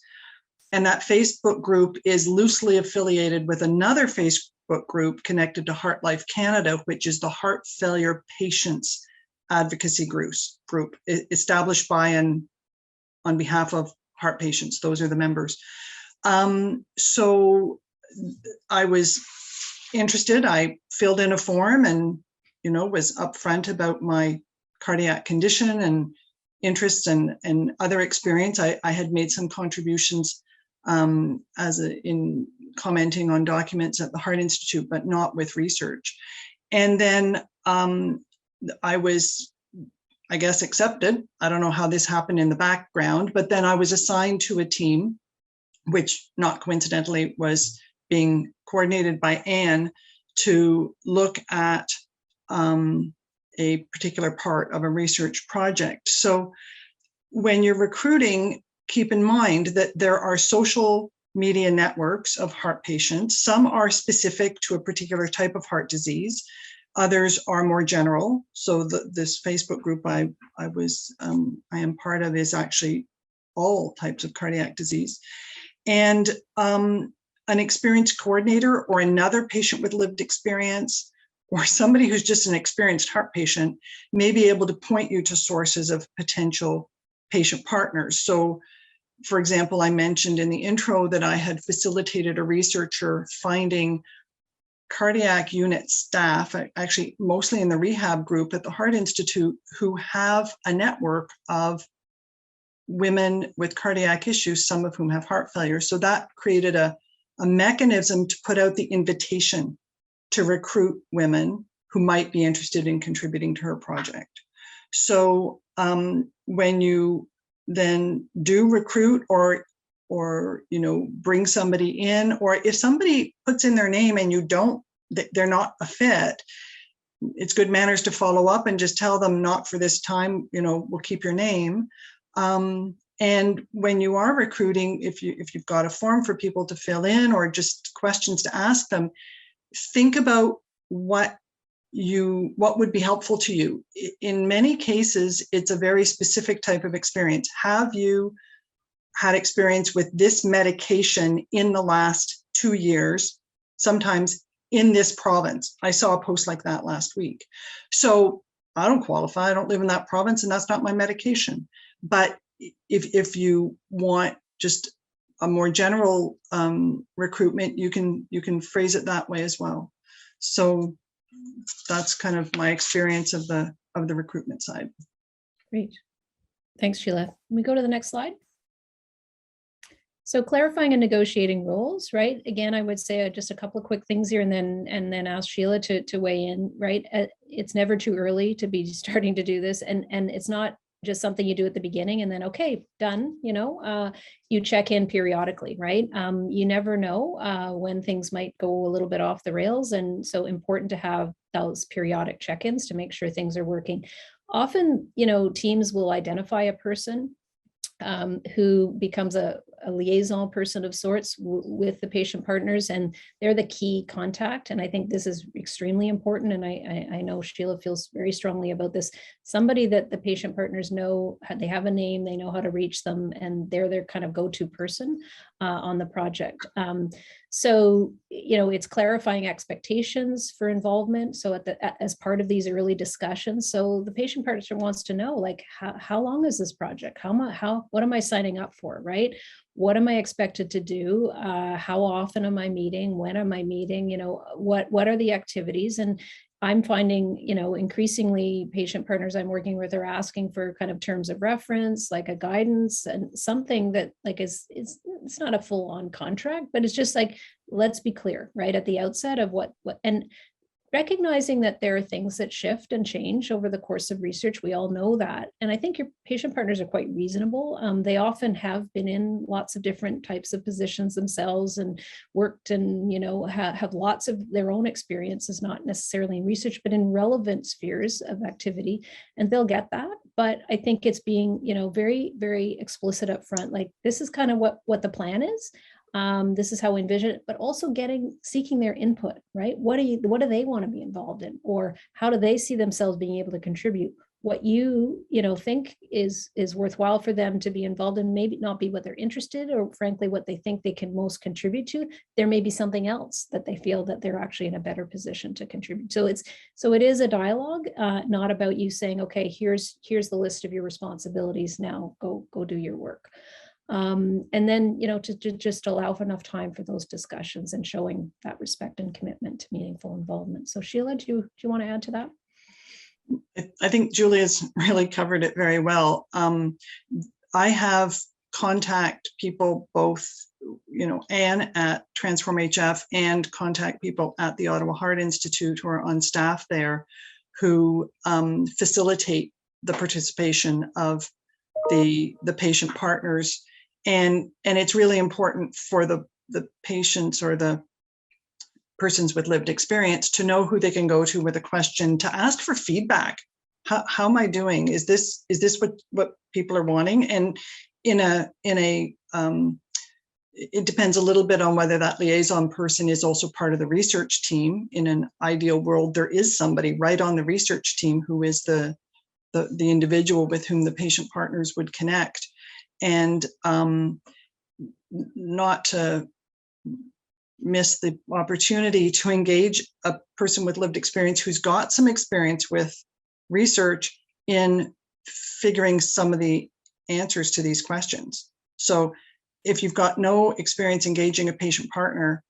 And that Facebook group is loosely affiliated with another Facebook group connected to Heart Life Canada, which is the Heart Failure Patients Advocacy Group established by and on behalf of heart patients. Those are the members. So I was interested, I filled in a form and, was upfront about my cardiac condition and interests and other experience. I had made some contributions in commenting on documents at the Heart Institute, but not with research. And then I was, I guess, accepted. I don't know how this happened in the background, but then I was assigned to a team, which not coincidentally was being coordinated by Anne, to look at a particular part of a research project. So when you're recruiting, keep in mind that there are social media networks of heart patients. Some are specific to a particular type of heart disease. Others are more general. So this Facebook group I am part of is actually all types of cardiac disease. And an experienced coordinator or another patient with lived experience or somebody who's just an experienced heart patient may be able to point you to sources of potential patient partners. So, for example, I mentioned in the intro that I had facilitated a researcher finding cardiac unit staff, actually mostly in the rehab group at the Heart Institute, who have a network of women with cardiac issues, some of whom have heart failure. So that created a mechanism to put out the invitation to recruit women who might be interested in contributing to her project. So when you then do recruit or bring somebody in, or if somebody puts in their name and they're not a fit, it's good manners to follow up and just tell them not for this time, we'll keep your name. And when you are recruiting, if you've got a form for people to fill in or just questions to ask them, think about what would be helpful to you. In many cases, it's a very specific type of experience. Have you had experience with this medication in the last 2 years, sometimes in this province? I saw a post like that last week. So I don't qualify. I don't live in that province, and that's not my medication. But if you want just a more general recruitment, you can phrase it that way as well. So that's kind of my experience of the recruitment side. Great. Thanks, Sheila. Can we go to the next slide? So clarifying and negotiating roles, right? Again, I would say just a couple of quick things here and then ask Sheila to weigh in, right? It's never too early to be starting to do this. And it's not just something you do at the beginning and then, okay, done, you check in periodically, right? You never know when things might go a little bit off the rails. And so important to have those periodic check-ins to make sure things are working. Often, teams will identify a person who becomes a liaison person of sorts with the patient partners, and they're the key contact. And I think this is extremely important. And I know Sheila feels very strongly about this. Somebody that the patient partners know, they have a name, they know how to reach them, and they're their kind of go-to person on the project. So, it's clarifying expectations for involvement. So as part of these early discussions, so the patient partner wants to know, like, how long is this project? What am I signing up for, right? What am I expected to do? How often am I meeting? When am I meeting? What are the activities? And I'm finding, increasingly patient partners I'm working with are asking for kind of terms of reference, like a guidance and something that it's not a full on contract, but it's just like, let's be clear, right, at the outset of what, and recognizing that there are things that shift and change over the course of research. We all know that. And I think your patient partners are quite reasonable. They often have been in lots of different types of positions themselves and worked and, have lots of their own experiences, not necessarily in research, but in relevant spheres of activity. And they'll get that. But I think it's being, very, very explicit up front. Like, this is kind of what the plan is. This is how we envision it, but also seeking their input, right? What do they want to be involved in, or how do they see themselves being able to contribute? What you think is worthwhile for them to be involved in, maybe not be what they're interested, or frankly, what they think they can most contribute to. There may be something else that they feel that they're actually in a better position to contribute. So it is a dialogue, not about you saying, okay, here's the list of your responsibilities. Now go do your work. And then, to just allow for enough time for those discussions and showing that respect and commitment to meaningful involvement. So Sheila, do you want to add to that? I think Julia's really covered it very well. I have contact people, both, Anne at Transform HF and contact people at the Ottawa Heart Institute who are on staff there, who facilitate the participation of the patient partners. And it's really important for the patients or the persons with lived experience to know who they can go to with a question, to ask for feedback. How am I doing? Is this what people are wanting? And it depends a little bit on whether that liaison person is also part of the research team. In an ideal world, there is somebody right on the research team who is the individual with whom the patient partners would connect. And not to miss the opportunity to engage a person with lived experience who's got some experience with research in figuring some of the answers to these questions. So if you've got no experience engaging a patient partner,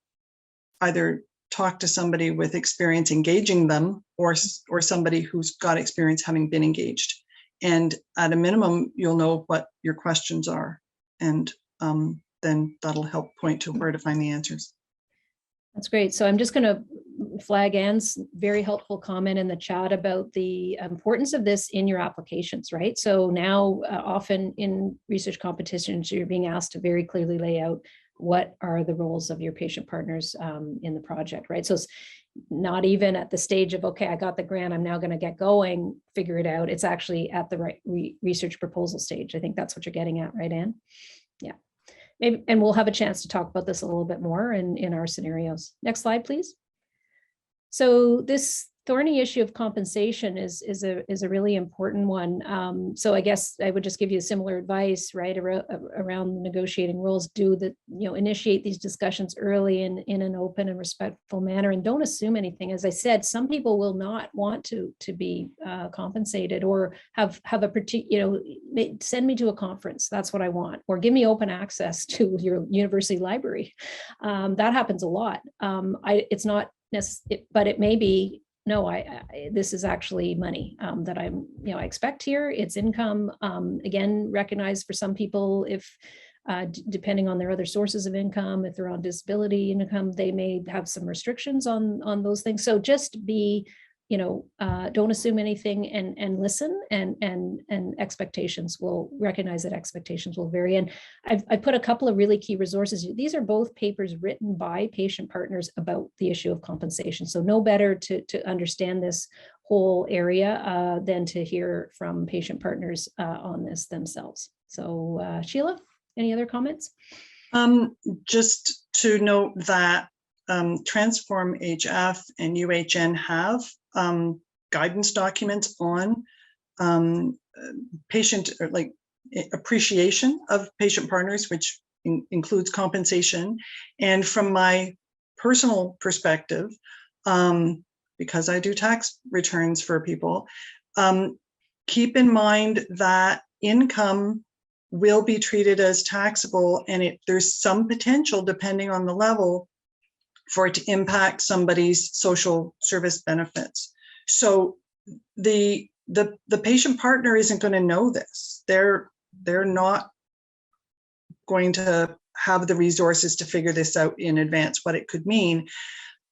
either talk to somebody with experience engaging them or somebody who's got experience having been engaged. And at a minimum, you'll know what your questions are. And then that'll help point to where to find the answers. That's great. So I'm just going to flag Anne's very helpful comment in the chat about the importance of this in your applications, right? So now often in research competitions, you're being asked to very clearly lay out what are the roles of your patient partners in the project, right? So it's not even at the stage of, okay, I got the grant, I'm now going to get going, figure it out. It's actually at the right research proposal stage. I think that's what you're getting at, right, Anne? Yeah. Maybe, and we'll have a chance to talk about this a little bit more in our scenarios. Next slide, please. So this thorny issue of compensation is a really important one. So I guess I would just give you similar advice, right, around negotiating rules. Initiate these discussions early in an open and respectful manner, and don't assume anything. As I said, some people will not want to be compensated, or have a particular, send me to a conference, that's what I want, or give me open access to your university library. That happens a lot. It's not necessary, but it may be, no, this is actually money that I expect here. It's income. Again, recognized for some people, if depending on their other sources of income, if they're on disability income, they may have some restrictions on those things. So just be, don't assume anything, and listen, and expectations will recognize that expectations will vary. And I put a couple of really key resources. These are both papers written by patient partners about the issue of compensation. So no better to understand this whole area than to hear from patient partners on this themselves. So Sheila, any other comments? Just to note that Transform HF and UHN have guidance documents on patient, or like appreciation of patient partners, which includes compensation. And from my personal perspective, because I do tax returns for people, keep in mind that income will be treated as taxable, and there's some potential, depending on the level, for it to impact somebody's social service benefits. So the patient partner isn't going to know this. They're not going to have the resources to figure this out in advance, what it could mean.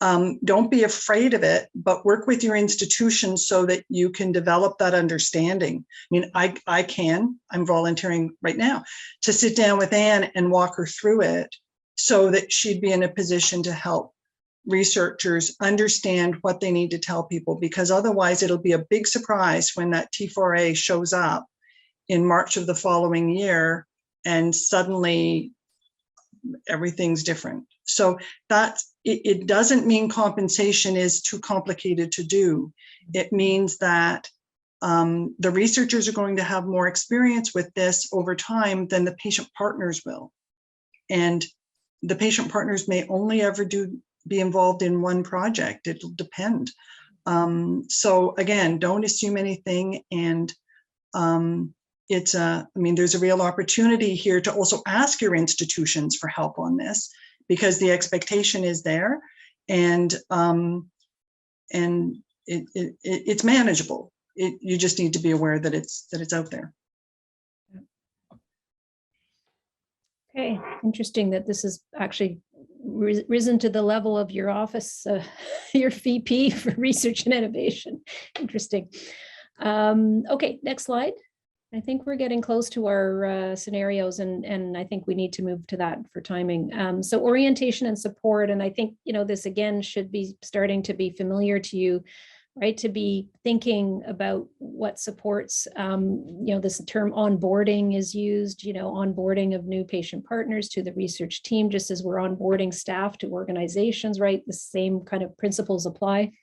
Don't be afraid of it, but work with your institution so that you can develop that understanding. I mean, I'm volunteering right now to sit down with Anne and walk her through it, so that she'd be in a position to help researchers understand what they need to tell people, because otherwise it'll be a big surprise when that T4A shows up in March of the following year and suddenly everything's different. So it doesn't mean compensation is too complicated to do. It means that the researchers are going to have more experience with this over time than the patient partners will. And the patient partners may only ever be involved in one project. It'll depend. So again, don't assume anything. And there's a real opportunity here to also ask your institutions for help on this, because the expectation is there, and it's manageable. You just need to be aware that it's out there. Okay, interesting that this is actually risen to the level of your office, your VP for research and innovation. Interesting. Okay, next slide. I think we're getting close to our scenarios, and I think we need to move to that for timing. So orientation and support, and I think, this again should be starting to be familiar to you, right? To be thinking about what supports, this term onboarding is used, onboarding of new patient partners to the research team, just as we're onboarding staff to organizations, right? The same kind of principles apply.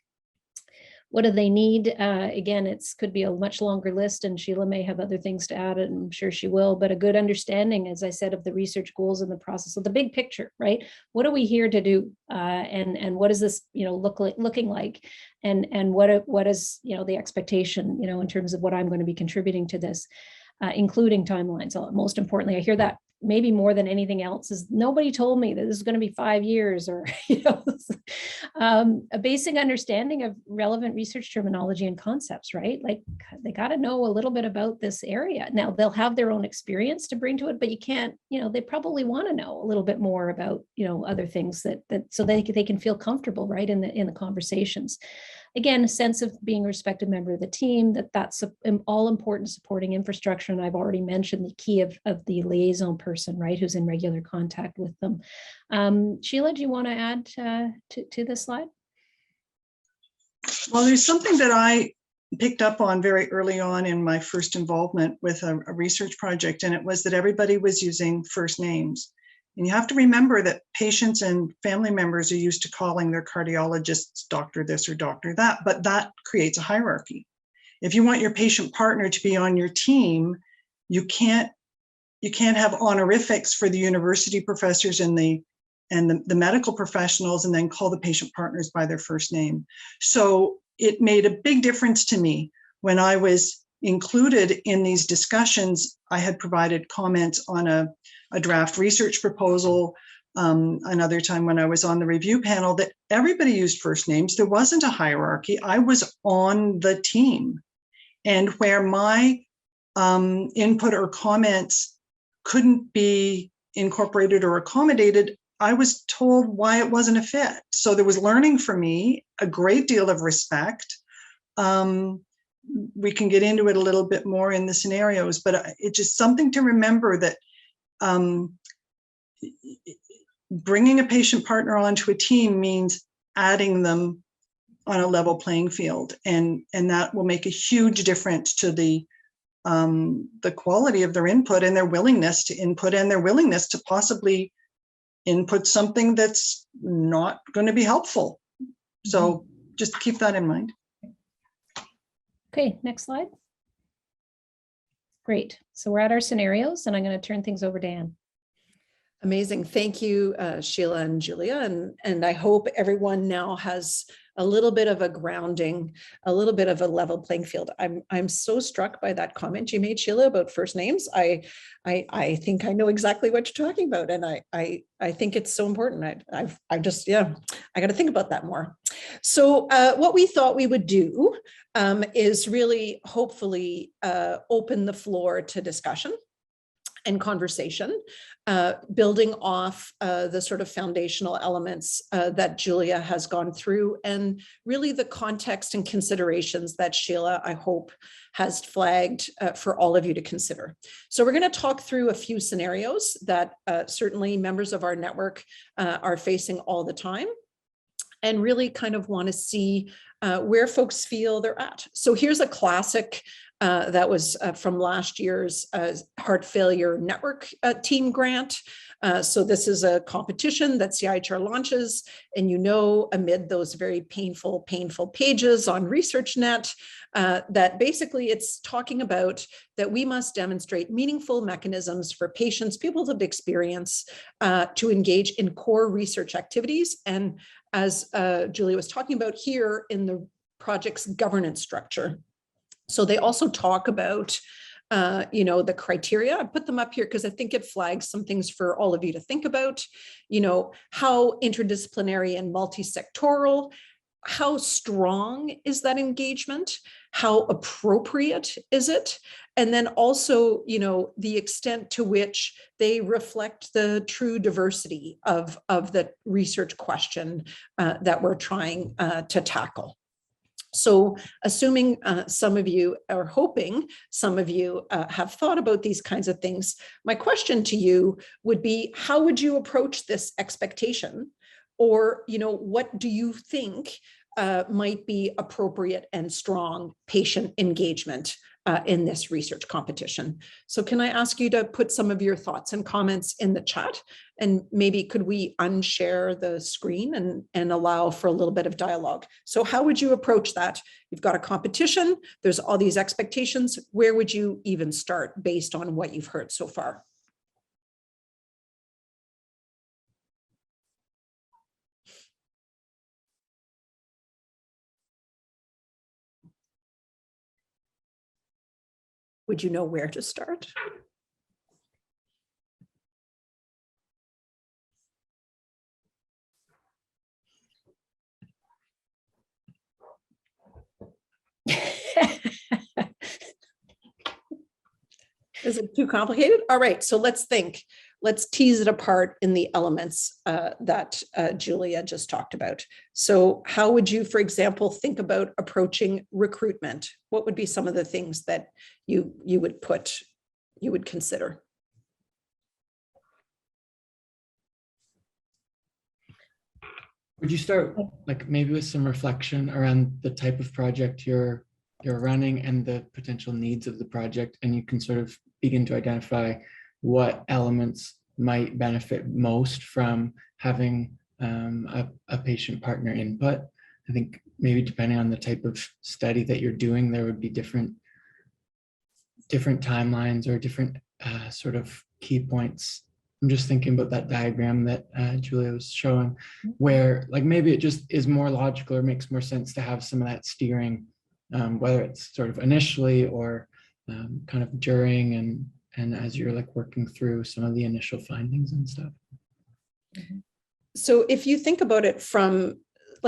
What do they need? Again, could be a much longer list, and Sheila may have other things to add, and I'm sure she will, but a good understanding, as I said, of the research goals and the process. So the big picture, right? What are we here to do? And what is this, looking like? And what is, the expectation, in terms of what I'm going to be contributing to this, including timelines. Most importantly, I hear that maybe more than anything else is nobody told me that this is going to be 5 years, or a basic understanding of relevant research terminology and concepts, right? Like they got to know a little bit about this area. Now they'll have their own experience to bring to it, but you can't, they probably want to know a little bit more about, other things that so they can feel comfortable, right, in the conversations. Again, a sense of being a respected member of the team, that's all important supporting infrastructure. And I've already mentioned the key of the liaison person, right, who's in regular contact with them. Sheila, do you want to add to this slide? Well, there's something that I picked up on very early on in my first involvement with a research project, and it was that everybody was using first names. And you have to remember that patients and family members are used to calling their cardiologists doctor this or doctor that, but that creates a hierarchy. If you want your patient partner to be on your team, you can't have honorifics for the university professors and the medical professionals and then call the patient partners by their first name. So it made a big difference to me when I was included in these discussions. I had provided comments on a draft research proposal, another time when I was on the review panel, that everybody used first names. There wasn't a hierarchy. I was on the team. And where my input or comments couldn't be incorporated or accommodated, I was told why it wasn't a fit. So there was learning for me, a great deal of respect. We can get into it a little bit more in the scenarios, but it's just something to remember that bringing a patient partner onto a team means adding them on a level playing field, and that will make a huge difference to the quality of their input and their willingness to input and their willingness to possibly input something that's not going to be helpful. So just keep that in mind. Okay, next slide. Great. So we're at our scenarios, and I'm going to turn things over to Anne. Amazing. Thank you, Sheila and Julia. And I hope everyone now has a little bit of a grounding, a little bit of a level playing field. I'm so struck by that comment you made, Sheila, about first names. I think I know exactly what you're talking about. And I think it's so important. I got to think about that more. So what we thought we would do is really hopefully open the floor to discussion and conversation, building off the sort of foundational elements that Julia has gone through, and really the context and considerations that Sheila, I hope, has flagged for all of you to consider. So we're going to talk through a few scenarios that certainly members of our network are facing all the time, and really kind of want to see where folks feel they're at. So here's a classic that was from last year's Heart Failure Network Team Grant. So this is a competition that CIHR launches, and amid those very painful pages on ResearchNet, that basically it's talking about that we must demonstrate meaningful mechanisms for patients, people with experience, to engage in core research activities. And as Julia was talking about here in the project's governance structure. So they also talk about the criteria. I put them up here because I think it flags some things for all of you to think about, how interdisciplinary and multi-sectoral, how strong is that engagement? How appropriate is it? And then also, the extent to which they reflect the true diversity of the research question that we're trying to tackle. So assuming some of you are hoping some of you have thought about these kinds of things, my question to you would be, how would you approach this expectation? Or, what do you think might be appropriate and strong patient engagement in this research competition? So can I ask you to put some of your thoughts and comments in the chat? And maybe could we unshare the screen and allow for a little bit of dialogue? So how would you approach that? You've got a competition, there's all these expectations. Where would you even start based on what you've heard so far? Would you know where to start? Is it too complicated? All right, so let's think. Let's tease it apart in the elements that Julia just talked about. So how would you, for example, think about approaching recruitment? What would be some of the things that you would consider? Would you start maybe with some reflection around the type of project you're running and the potential needs of the project, and you can sort of begin to identify what elements might benefit most from having a patient partner input. I think maybe depending on the type of study that you're doing, there would be different timelines or different sort of key points. I'm just thinking about that diagram that Julia was showing, where maybe it just is more logical or makes more sense to have some of that steering, whether it's sort of initially or kind of during and as you're working through some of the initial findings and stuff. So if you think about it from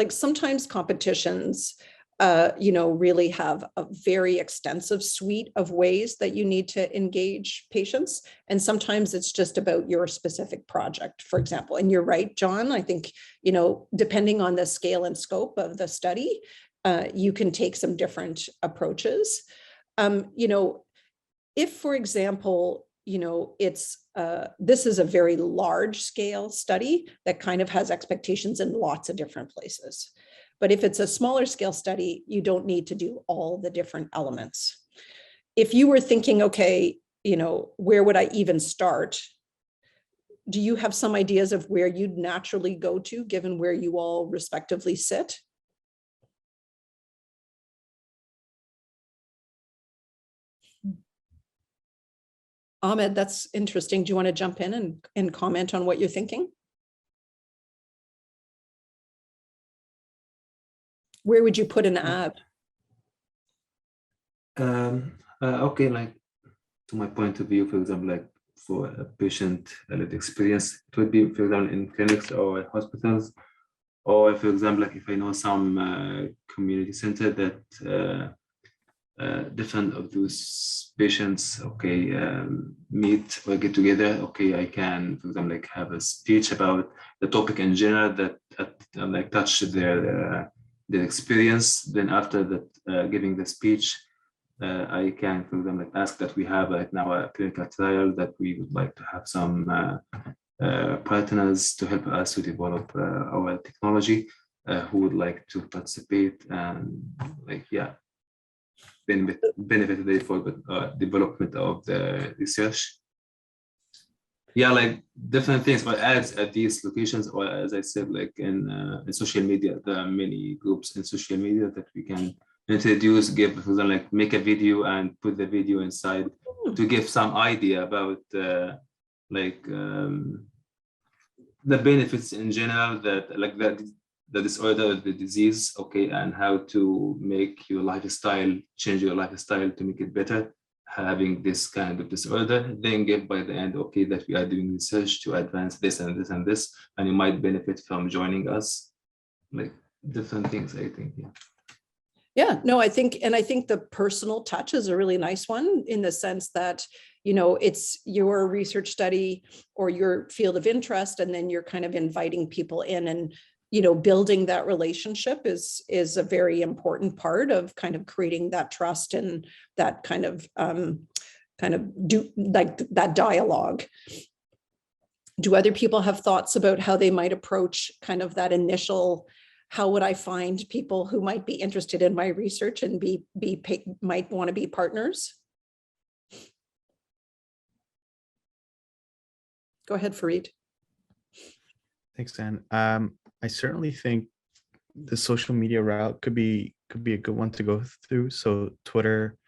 sometimes competitions, really have a very extensive suite of ways that you need to engage patients. And sometimes it's just about your specific project, for example. And you're right, John, I think, depending on the scale and scope of the study, you can take some different approaches. If, for example, this is a very large scale study that kind of has expectations in lots of different places. But if it's a smaller scale study, you don't need to do all the different elements. If you were thinking, okay, where would I even start? Do you have some ideas of where you'd naturally go to, given where you all respectively sit? Ahmed, that's interesting. Do you want to jump in and comment on what you're thinking? Where would you put an ad? Okay, to my point of view, for example, for a patient-led experience, it would be, for example, in clinics or hospitals, or for example, if I know some community center that different of those patients, meet or get together. I can, for example, have a speech about the topic in general that touch their experience. Then after that, giving the speech, I can, for example, ask that we have right now a clinical trial that we would like to have some partners to help us to develop our technology who would like to participate and benefit for the development of the research. Different things, but ads at these locations, or as I said, in social media, there are many groups in social media that we can introduce, give, for example, make a video and put the video inside to give some idea about the benefits in general, the disorder, the disease, and how to make your lifestyle, change your lifestyle to make it better, having this kind of disorder, then give by the end, okay, that we are doing research to advance this and this and this, and you might benefit from joining us, like different things, I think. Yeah. Yeah, no, I think the personal touch is a really nice one, in the sense that, you know, it's your research study or your field of interest, and then you're kind of inviting people in, and, you know, building that relationship is a very important part of kind of creating that trust and that kind of do like that dialogue. Do other people have thoughts about how they might approach kind of that initial, how would I find people who might be interested in my research and might want to be partners? Go ahead, Fareed. Thanks, Anne. I certainly think the social media route could be a good one to go through. So Twitter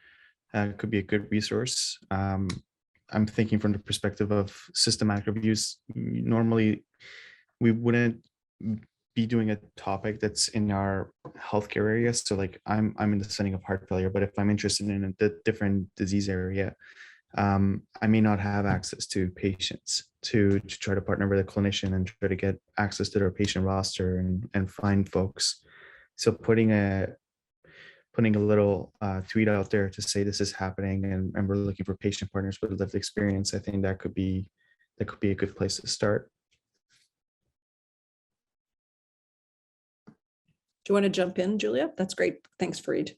could be a good resource. I'm thinking from the perspective of systematic reviews. Normally, we wouldn't be doing a topic that's in our healthcare area. So like I'm in the setting of heart failure, but if I'm interested in a different disease area, I may not have access to patients to try to partner with a clinician and try to get access to their patient roster and find folks. So putting a little tweet out there to say this is happening and we're looking for patient partners with lived experience, I think that could be a good place to start. Do you want to jump in, Julia? That's great. Thanks, Fareed.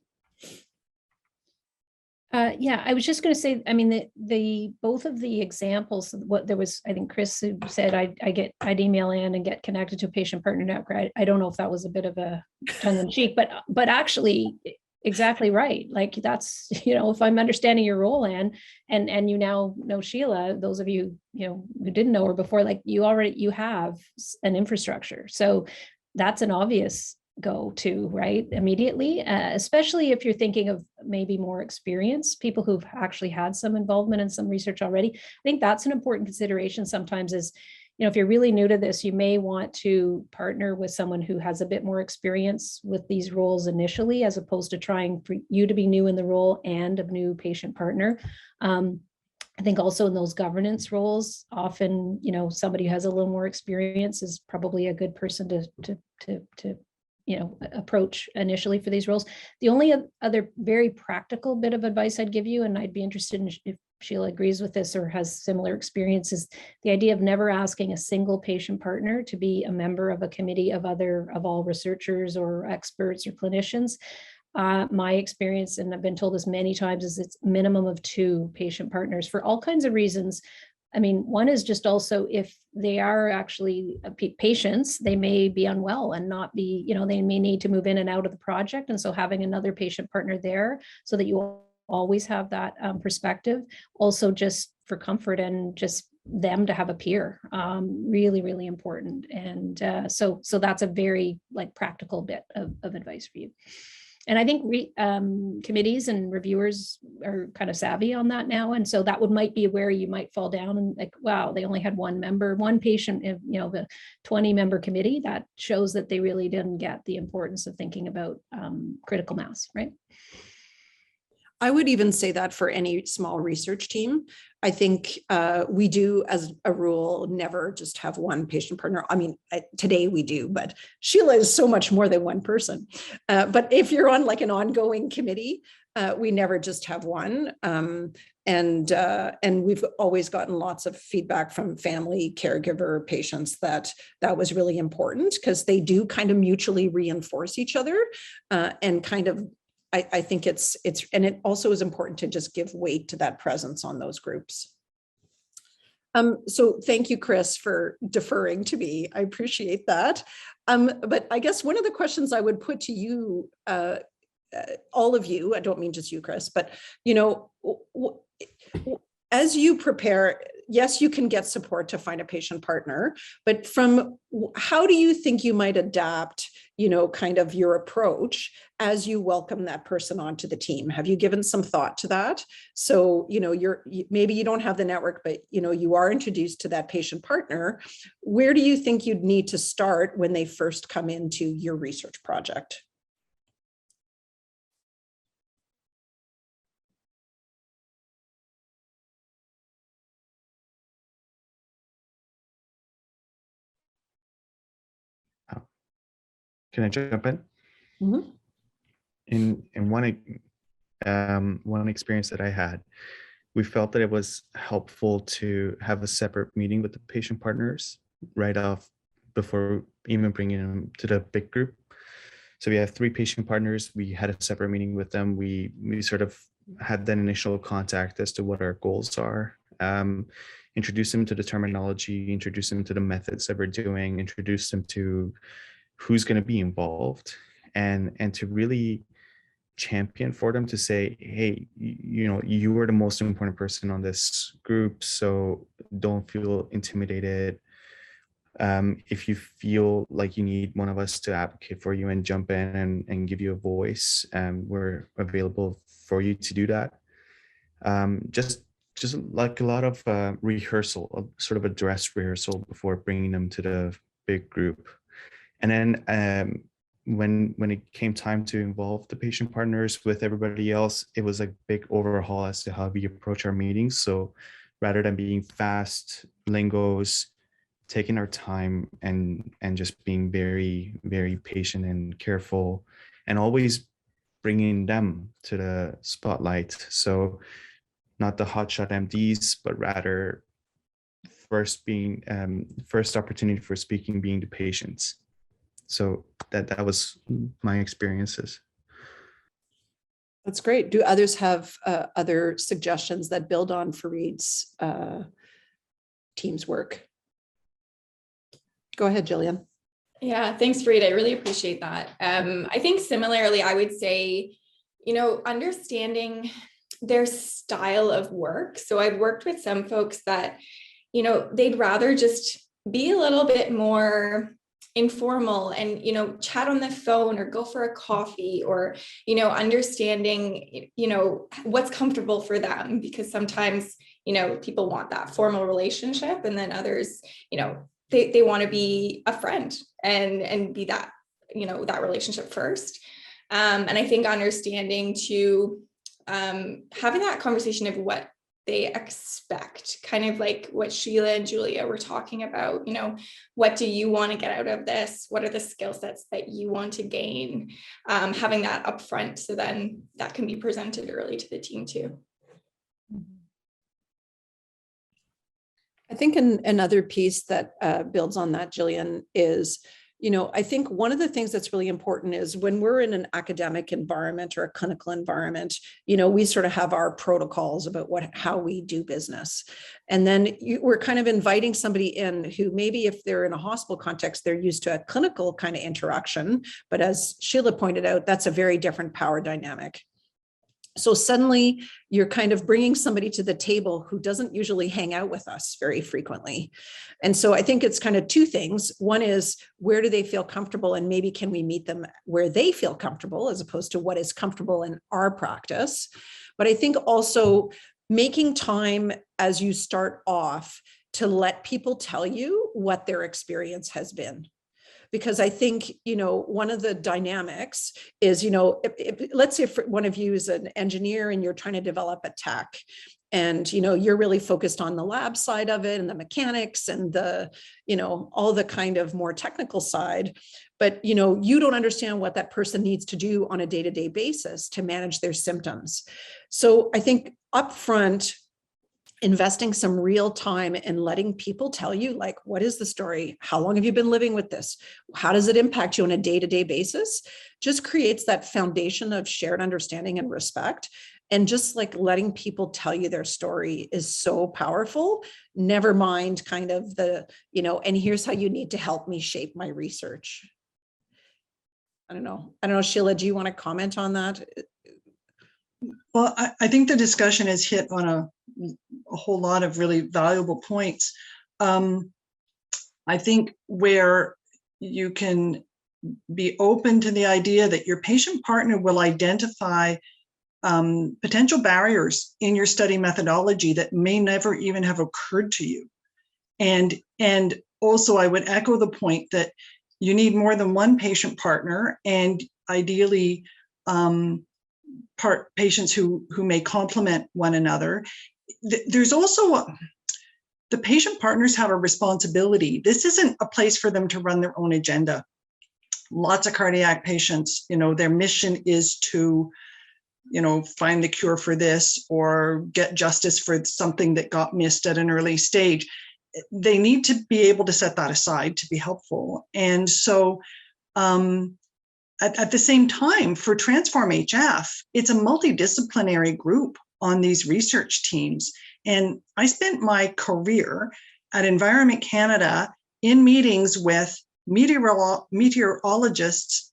Yeah, I was just going to say, I mean, the both of the examples, what there was, I think Chris who said I'd email in and get connected to a patient partner network. I don't know if that was a bit of a tongue in cheek, but actually exactly right. Like that's, you know, if I'm understanding your role, Anne, and you now know Sheila, those of you, you know, who didn't know her before, like you have an infrastructure. So that's an obvious go to, right, immediately, especially if you're thinking of maybe more experienced people who've actually had some involvement in some research already. I think that's an important consideration sometimes is, you know, if you're really new to this, you may want to partner with someone who has a bit more experience with these roles initially, as opposed to trying for you to be new in the role and a new patient partner. I think also in those governance roles, often, you know, somebody who has a little more experience is probably a good person to you know, approach initially for these roles. The only other very practical bit of advice I'd give you, and I'd be interested in if Sheila agrees with this or has similar experiences, the idea of never asking a single patient partner to be a member of a committee of all researchers or experts or clinicians. My experience, and I've been told this many times, is it's minimum of 2 patient partners for all kinds of reasons. I mean, one is just also if they are actually patients, they may be unwell and not be, you know, they may need to move in and out of the project. And so having another patient partner there so that you always have that perspective, also just for comfort and just them to have a peer, really, really important. And so that's a very like practical bit of advice for you. And I think committees and reviewers are kind of savvy on that now. And so that might be where you might fall down and like, wow, they only had one patient, you know, the 20-member committee. That shows that they really didn't get the importance of thinking about critical mass, right? I would even say that for any small research team. I think we do, as a rule, never just have one patient partner. I mean, today we do, but Sheila is so much more than one person. But if you're on like an ongoing committee, we never just have one. And we've always gotten lots of feedback from family, caregiver, patients that was really important because they do kind of mutually reinforce each other and kind of, I think it's, and it also is important to just give weight to that presence on those groups. So thank you, Chris, for deferring to me. I appreciate that. But I guess one of the questions I would put to you, all of you, I don't mean just you, Chris, but, you know, as you prepare, yes, you can get support to find a patient partner, but how do you think you might adapt, you know, kind of your approach as you welcome that person onto the team? Have you given some thought to that? So, you know, maybe you don't have the network, but, you know, you are introduced to that patient partner. Where do you think you'd need to start when they first come into your research project? Can I jump in? Mhm. In one experience that I had, we felt that it was helpful to have a separate meeting with the patient partners right off before even bringing them to the big group. So we have 3 patient partners. We had a separate meeting with them. We sort of had that initial contact as to what our goals are. Introduce them to the terminology, introduce them to the methods that we're doing, introduce them to who's going to be involved, and to really champion for them to say, hey, you are the most important person on this group, so don't feel intimidated. If you feel like you need one of us to advocate for you and jump in and give you a voice, we're available for you to do that. Just like a lot of rehearsal, sort of a dress rehearsal before bringing them to the big group. And then when it came time to involve the patient partners with everybody else, it was a big overhaul as to how we approach our meetings. So rather than being fast lingos, taking our time and just being very, very patient and careful, and always bringing them to the spotlight. So not the hotshot MDs, but rather first opportunity for speaking being the patients. So that was my experiences. That's great. Do others have other suggestions that build on Fareed's team's work? Go ahead, Jillian. Yeah, thanks, Fareed. I really appreciate that. I think similarly, I would say, understanding their style of work. So I've worked with some folks that, they'd rather just be a little bit more informal and, chat on the phone or go for a coffee or, understanding, what's comfortable for them, because sometimes, people want that formal relationship, and then others, they want to be a friend and be that, that relationship first. And I think understanding to having that conversation of what they expect, kind of like what Sheila and Julia were talking about, what do you want to get out of this? What are the skill sets that you want to gain? Having that upfront, so then that can be presented early to the team too. I think another piece that builds on that, Jillian, is, I think one of the things that's really important is when we're in an academic environment or a clinical environment, we sort of have our protocols about how we do business. And then we're kind of inviting somebody in who maybe if they're in a hospital context, they're used to a clinical kind of interaction. But as Sheila pointed out, that's a very different power dynamic. So suddenly you're kind of bringing somebody to the table who doesn't usually hang out with us very frequently. And so I think it's kind of 2 things. One is, where do they feel comfortable, and maybe can we meet them where they feel comfortable as opposed to what is comfortable in our practice. But I think also making time as you start off to let people tell you what their experience has been. Because I think, one of the dynamics is, if let's say if one of you is an engineer and you're trying to develop a tech, and, you're really focused on the lab side of it and the mechanics and the, all the kind of more technical side, but, you don't understand what that person needs to do on a day-to-day basis to manage their symptoms. So I think upfront, investing some real time and letting people tell you, like, what is the story? How long have you been living with this? How does it impact you on a day-to-day basis? Just creates that foundation of shared understanding and respect. And just like letting people tell you their story is so powerful. Never mind kind of the, and here's how you need to help me shape my research. I don't know, Sheila, do you want to comment on that? Well, I think the discussion has hit on a whole lot of really valuable points. I think where you can be open to the idea that your patient partner will identify potential barriers in your study methodology that may never even have occurred to you. And also I would echo the point that you need more than one patient partner, and ideally patients who may complement one another. There's also the patient partners have a responsibility. This isn't a place for them to run their own agenda. lots of cardiac patients, their mission is to, find the cure for this or get justice for something that got missed at an early stage. They need to be able to set that aside to be helpful. And so at the same time, for Transform HF, it's a multidisciplinary group on these research teams. And I spent my career at Environment Canada in meetings with meteorologists,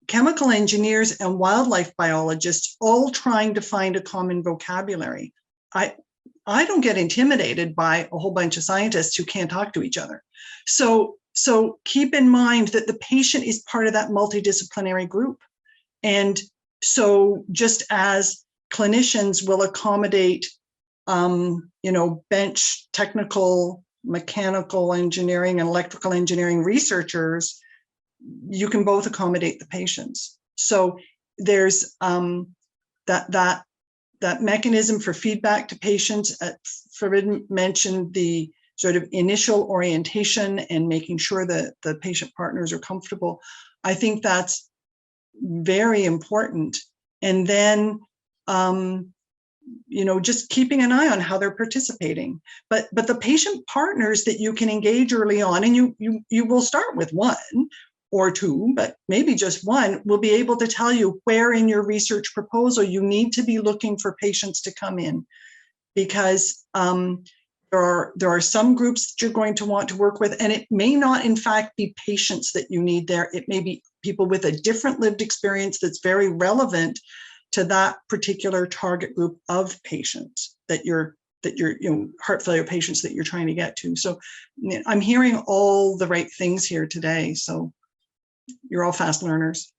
chemical engineers, and wildlife biologists, all trying to find a common vocabulary. I don't get intimidated by a whole bunch of scientists who can't talk to each other. So keep in mind that the patient is part of that multidisciplinary group. And so just as clinicians will accommodate, bench technical, mechanical engineering and electrical engineering researchers, you can both accommodate the patients. So there's that mechanism for feedback to patients. Farid mentioned the sort of initial orientation and making sure that the patient partners are comfortable. I think that's very important. And then, just keeping an eye on how they're participating. But the patient partners that you can engage early on, and you will start with one or two, but maybe just one, will be able to tell you where in your research proposal you need to be looking for patients to come in, because there are some groups that you're going to want to work with, and it may not in fact be patients that you need there. It may be people with a different lived experience that's very relevant to that particular target group of patients that you're heart failure patients that you're trying to get to. So I'm hearing all the right things here today. So you're all fast learners.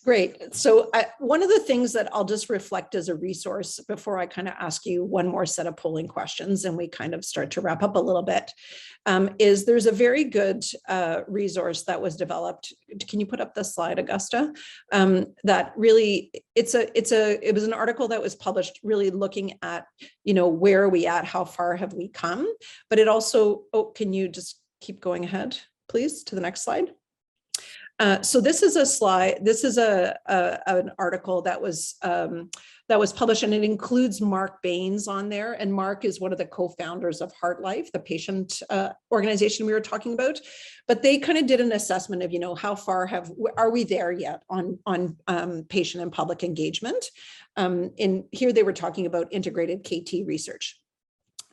Great. So one of the things that I'll just reflect as a resource before I kind of ask you one more set of polling questions and we kind of start to wrap up a little bit, is there's a very good resource that was developed. Can you put up the slide, Augusta? That really, it was an article that was published really looking at, where are we at, how far have we come? But it also, can you just keep going ahead, please, to the next slide? So this is a slide. This is an article that was published, and it includes Mark Baines on there. And Mark is one of the co-founders of HeartLife, the patient organization we were talking about. But they kind of did an assessment of, how far are we there yet on patient and public engagement? In here, they were talking about integrated KT research.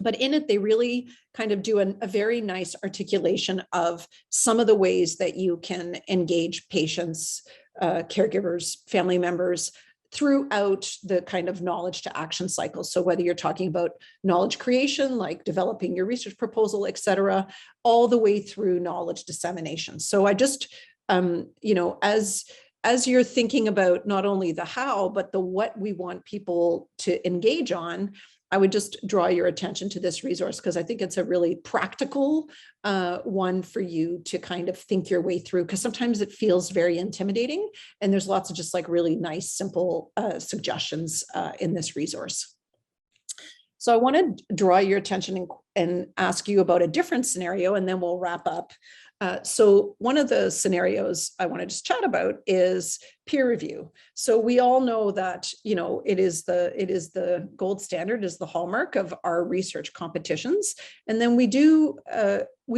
But in it, they really kind of do a very nice articulation of some of the ways that you can engage patients, caregivers, family members throughout the kind of knowledge to action cycle. So whether you're talking about knowledge creation, like developing your research proposal, et cetera, all the way through knowledge dissemination. So I just, as you're thinking about not only the how, but the what we want people to engage on, I would just draw your attention to this resource because I think it's a really practical one for you to kind of think your way through, because sometimes it feels very intimidating, and there's lots of just like really nice, simple suggestions in this resource. So I want to draw your attention and ask you about a different scenario, and then we'll wrap up. So one of the scenarios I want to just chat about is peer review. So we all know that, it is the gold standard, is the hallmark of our research competitions. And then we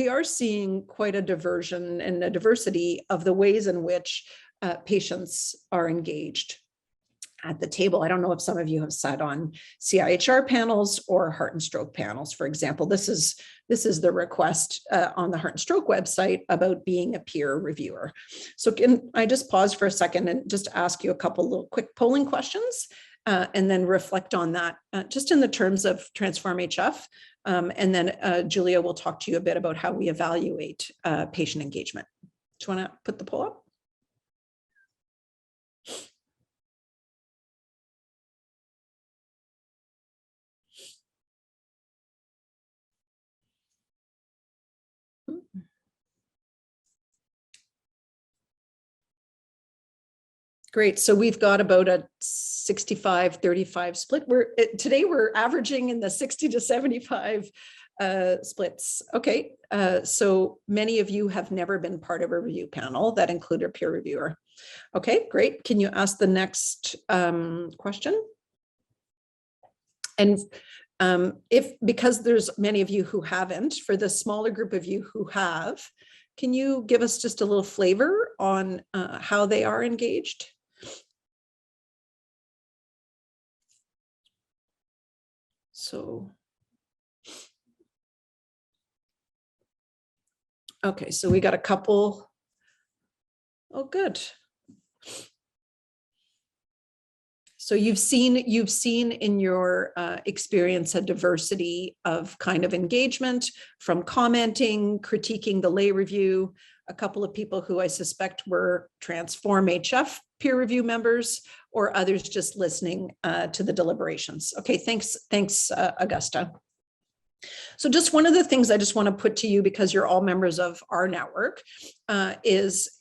are seeing quite a diversion and a diversity of the ways in which patients are engaged at the table. I don't know if some of you have sat on CIHR panels or heart and stroke panels, for example. This is the request on the Heart and Stroke website about being a peer reviewer. So can I just pause for a second and just ask you a couple little quick polling questions and then reflect on that just in the terms of Transform HF. And then Julia will talk to you a bit about how we evaluate patient engagement. Do you want to put the poll up? Great. So we've got about a 65-35 split. Today we're averaging in the 60 to 75 splits. Okay, so many of you have never been part of a review panel that included a peer reviewer. Okay, great. Can you ask the next question? And because there's many of you who haven't, for the smaller group of you who have, can you give us just a little flavor on how they are engaged? So, okay, so we got a couple. Oh, good. So you've seen in your experience a diversity of kind of engagement, from commenting, critiquing the lay review, a couple of people who I suspect were Transform HF peer review members, or others just listening to the deliberations. Okay, thanks, Augusta. So just one of the things I just want to put to you, because you're all members of our network, is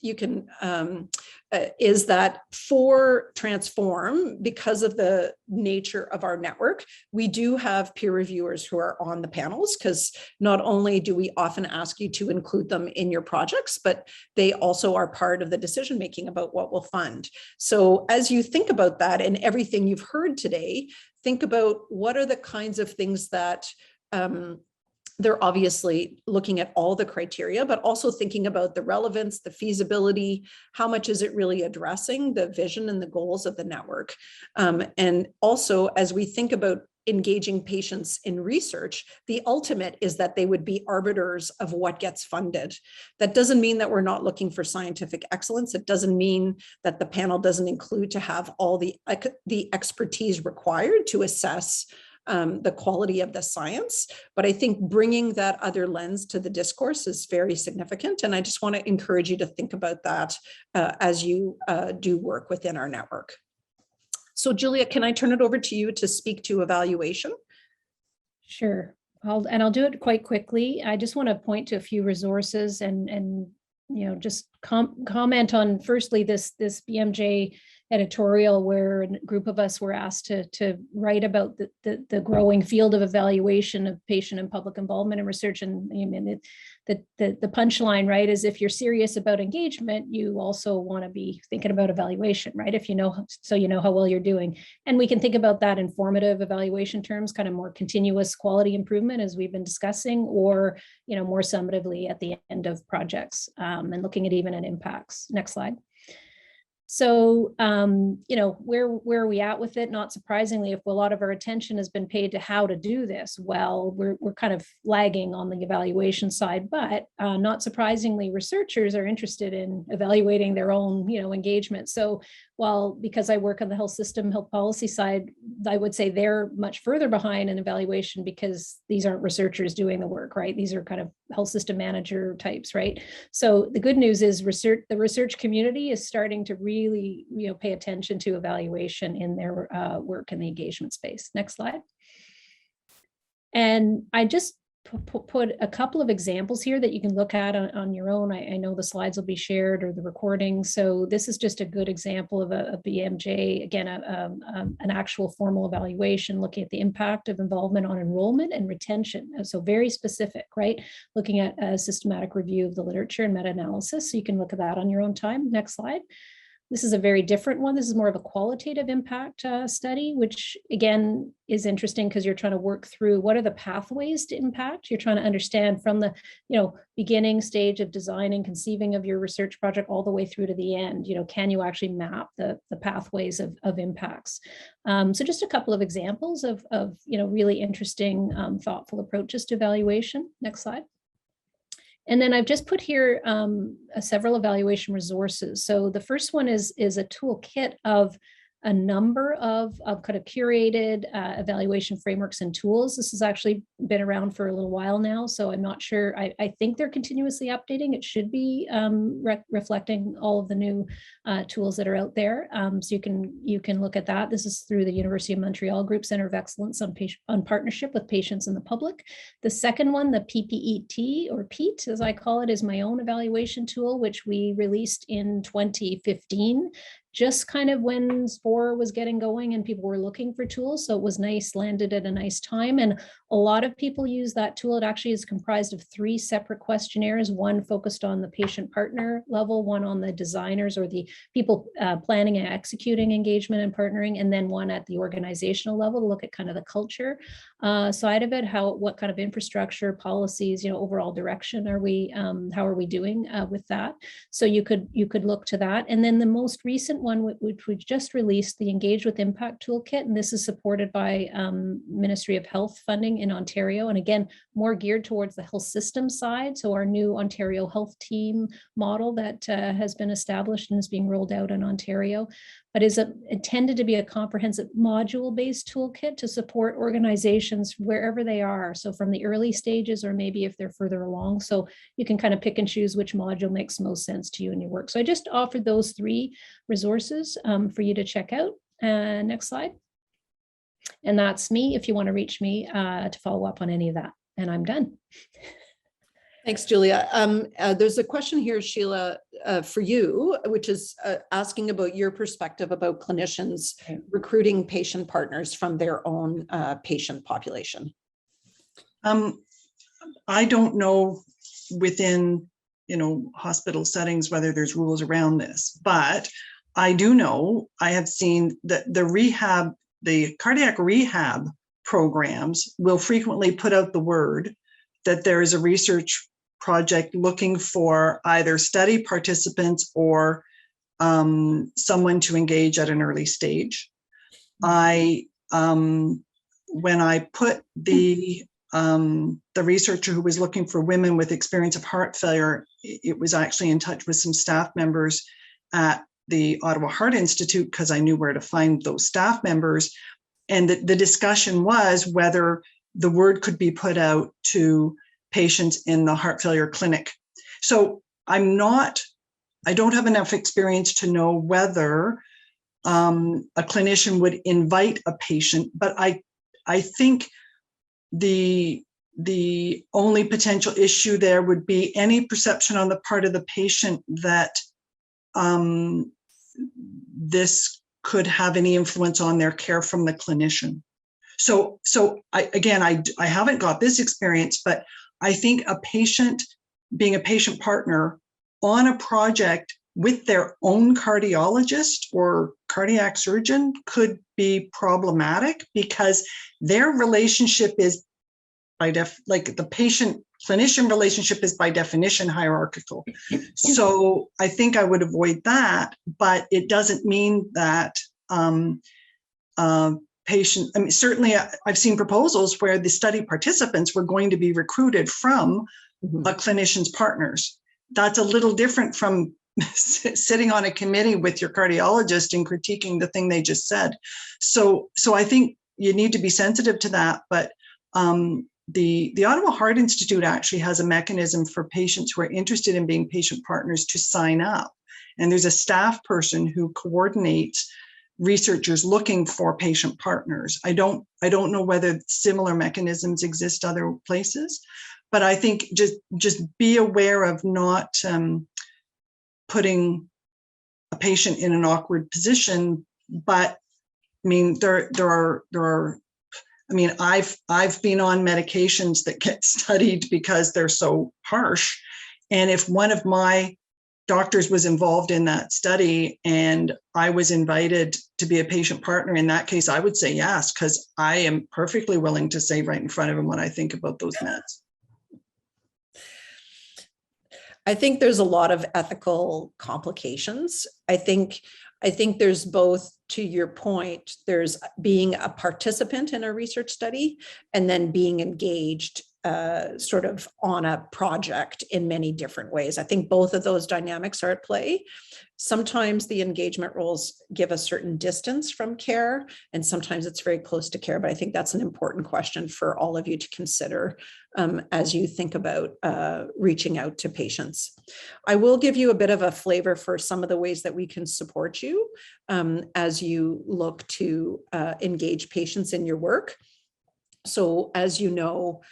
that for Transform, because of the nature of our network, we do have peer reviewers who are on the panels, because not only do we often ask you to include them in your projects, but they also are part of the decision-making about what we'll fund. So as you think about that and everything you've heard today, think about what are the kinds of things that they're obviously looking at all the criteria, but also thinking about the relevance, the feasibility, how much is it really addressing the vision and the goals of the network. And also, as we think about engaging patients in research, the ultimate is that they would be arbiters of what gets funded. That doesn't mean that we're not looking for scientific excellence. It doesn't mean that the panel doesn't include to have all the expertise required to assess the quality of the science. But I think bringing that other lens to the discourse is very significant. And I just want to encourage you to think about that as you do work within our network. So Julia, can I turn it over to you to speak to evaluation? Sure. I'll do it quite quickly. I just want to point to a few resources and just comment on, firstly, this BMJ editorial where a group of us were asked to write about the growing field of evaluation of patient and public involvement in research. And the punchline, right, is if you're serious about engagement, you also want to be thinking about evaluation, right? If you know how well you're doing. And we can think about that in formative evaluation terms, kind of more continuous quality improvement, as we've been discussing, or more summatively at the end of projects, and looking at even at impacts. Next slide. So, where are we at with it? Not surprisingly, if a lot of our attention has been paid to how to do this, well, we're kind of lagging on the evaluation side, but not surprisingly, researchers are interested in evaluating their own, engagement. So because I work on the health system, health policy side, I would say they're much further behind in evaluation because these aren't researchers doing the work, right? These are kind of health system manager types, right? So the good news is the research community is starting to really, pay attention to evaluation in their work in the engagement space. Next slide. And I just put a couple of examples here that you can look at on your own. I know the slides will be shared or the recording. So this is just a good example of a BMJ, again, an actual formal evaluation looking at the impact of involvement on enrollment and retention. So very specific, right? Looking at a systematic review of the literature and meta-analysis. So you can look at that on your own time. Next slide. This is a very different one. This is more of a qualitative impact study, which again is interesting because you're trying to work through what are the pathways to impact. You're trying to understand from the beginning stage of design and conceiving of your research project all the way through to the end. Can you actually map the pathways of impacts? So just a couple of examples of really interesting, thoughtful approaches to evaluation. Next slide. And then I've just put here several evaluation resources. So the first one is a toolkit of a number of kind of curated evaluation frameworks and tools. This has actually been around for a little while now, so I'm not sure. I think they're continuously updating. It should be reflecting all of the new tools that are out there. So you can look at that. This is through the University of Montreal Group Center of Excellence on partnership with patients and the public. The second one, the PPET, or PEAT as I call it, is my own evaluation tool, which we released in 2015. Just kind of when Spore was getting going and people were looking for tools. So it was nice, landed at a nice time. And A lot of people use that tool. It actually is comprised of 3 separate questionnaires, one focused on the patient partner level, one on the designers or the people planning and executing engagement and partnering, and then one at the organizational level to look at kind of the culture side of it, what kind of infrastructure, policies, overall direction are we, how are we doing with that? So you could look to that. And then the most recent one, which we just released, the Engage with Impact Toolkit, and this is supported by Ministry of Health funding in Ontario. And again, more geared towards the health system side. So our new Ontario Health Team model that has been established and is being rolled out in Ontario, but is intended to be a comprehensive module-based toolkit to support organizations wherever they are. So from the early stages, or maybe if they're further along, so you can kind of pick and choose which module makes most sense to you in your work. So I just offered those 3 resources for you to check out. Next slide. And that's me if you want to reach me to follow up on any of that. And I'm done. Thanks, Julia. There's a question here, Sheila, for you, which is asking about your perspective about clinicians recruiting patient partners from their own patient population. I don't know within, hospital settings whether there's rules around this, but I do know, I have seen that the cardiac rehab programs will frequently put out the word that there is a research project looking for either study participants or someone to engage at an early stage. When I put the researcher who was looking for women with experience of heart failure, it was actually in touch with some staff members at the Ottawa Heart Institute because I knew where to find those staff members. And the discussion was whether the word could be put out to patients in the heart failure clinic. So I don't have enough experience to know whether a clinician would invite a patient, but I think the only potential issue there would be any perception on the part of the patient that this could have any influence on their care from the clinician. So I haven't got this experience, but I think a patient being a patient partner on a project with their own cardiologist or cardiac surgeon could be problematic because their relationship is like the patient-clinician relationship is by definition hierarchical. So I think I would avoid that, but it doesn't mean that certainly I've seen proposals where the study participants were going to be recruited from a clinician's partners. That's a little different from sitting on a committee with your cardiologist and critiquing the thing they just said. So I think you need to be sensitive to that, but the Ottawa Heart Institute actually has a mechanism for patients who are interested in being patient partners to sign up. And there's a staff person who coordinates researchers looking for patient partners. I don't know whether similar mechanisms exist other places, but I think just be aware of not putting a patient in an awkward position. But I mean, there are. I mean, I've been on medications that get studied because they're so harsh, and if one of my doctors was involved in that study and I was invited to be a patient partner in that case, I would say yes, because I am perfectly willing to say right in front of him what I think about those meds. I think there's a lot of ethical complications. I think there's both, to your point, there's being a participant in a research study and then being engaged sort of on a project in many different ways. I think both of those dynamics are at play. Sometimes the engagement roles give a certain distance from care, and sometimes it's very close to care. But I think that's an important question for all of you to consider as you think about reaching out to patients. I will give you a bit of a flavor for some of the ways that we can support you as you look to engage patients in your work. So as you know,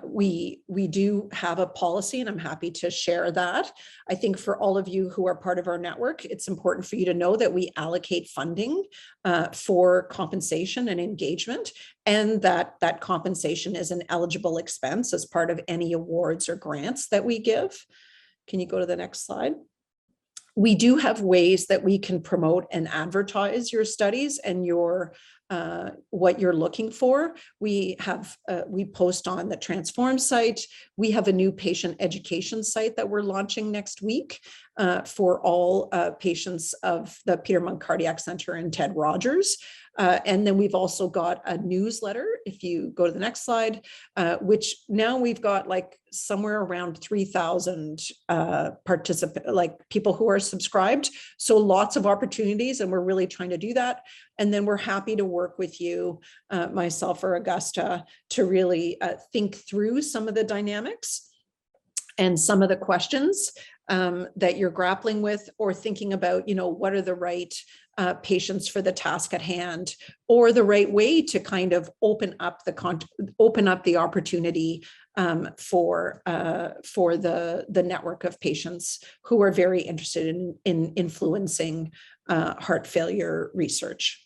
we do have a policy, and I'm happy to share that. I think for all of you who are part of our network, it's important for you to know that we allocate funding for compensation and engagement, and that compensation is an eligible expense as part of any awards or grants that we give. Can you go to the next slide? We do have ways that we can promote and advertise your studies and your what you're looking for. We post on the Transform site. We have a new patient education site that we're launching next week for all patients of the Peter Munck Cardiac Center and Ted Rogers. And then we've also got a newsletter, if you go to the next slide, which now we've got like somewhere around 3,000 people who are subscribed. So lots of opportunities, and we're really trying to do that. And then we're happy to work with you, myself or Augusta, to really think through some of the dynamics and some of the questions that you're grappling with, or thinking about, what are the right patients for the task at hand, or the right way to kind of open up the opportunity for the network of patients who are very interested in influencing heart failure research.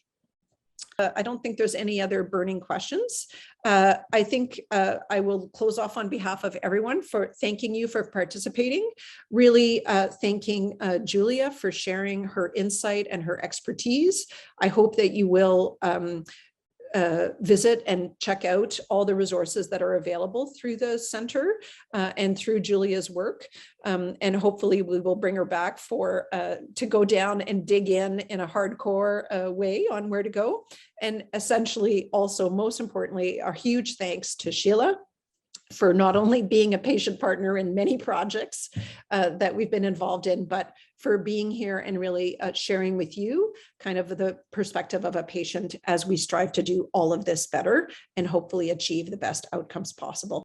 I don't think there's any other burning questions. I think I will close off on behalf of everyone for thanking you for participating, really thanking Julia for sharing her insight and her expertise. I hope that you will visit and check out all the resources that are available through the center and through Julia's work. And hopefully we will bring her back to go down and dig in a hardcore way on where to go. And essentially also, most importantly, a huge thanks to Sheila for not only being a patient partner in many projects that we've been involved in, but for being here and really sharing with you kind of the perspective of a patient as we strive to do all of this better and hopefully achieve the best outcomes possible.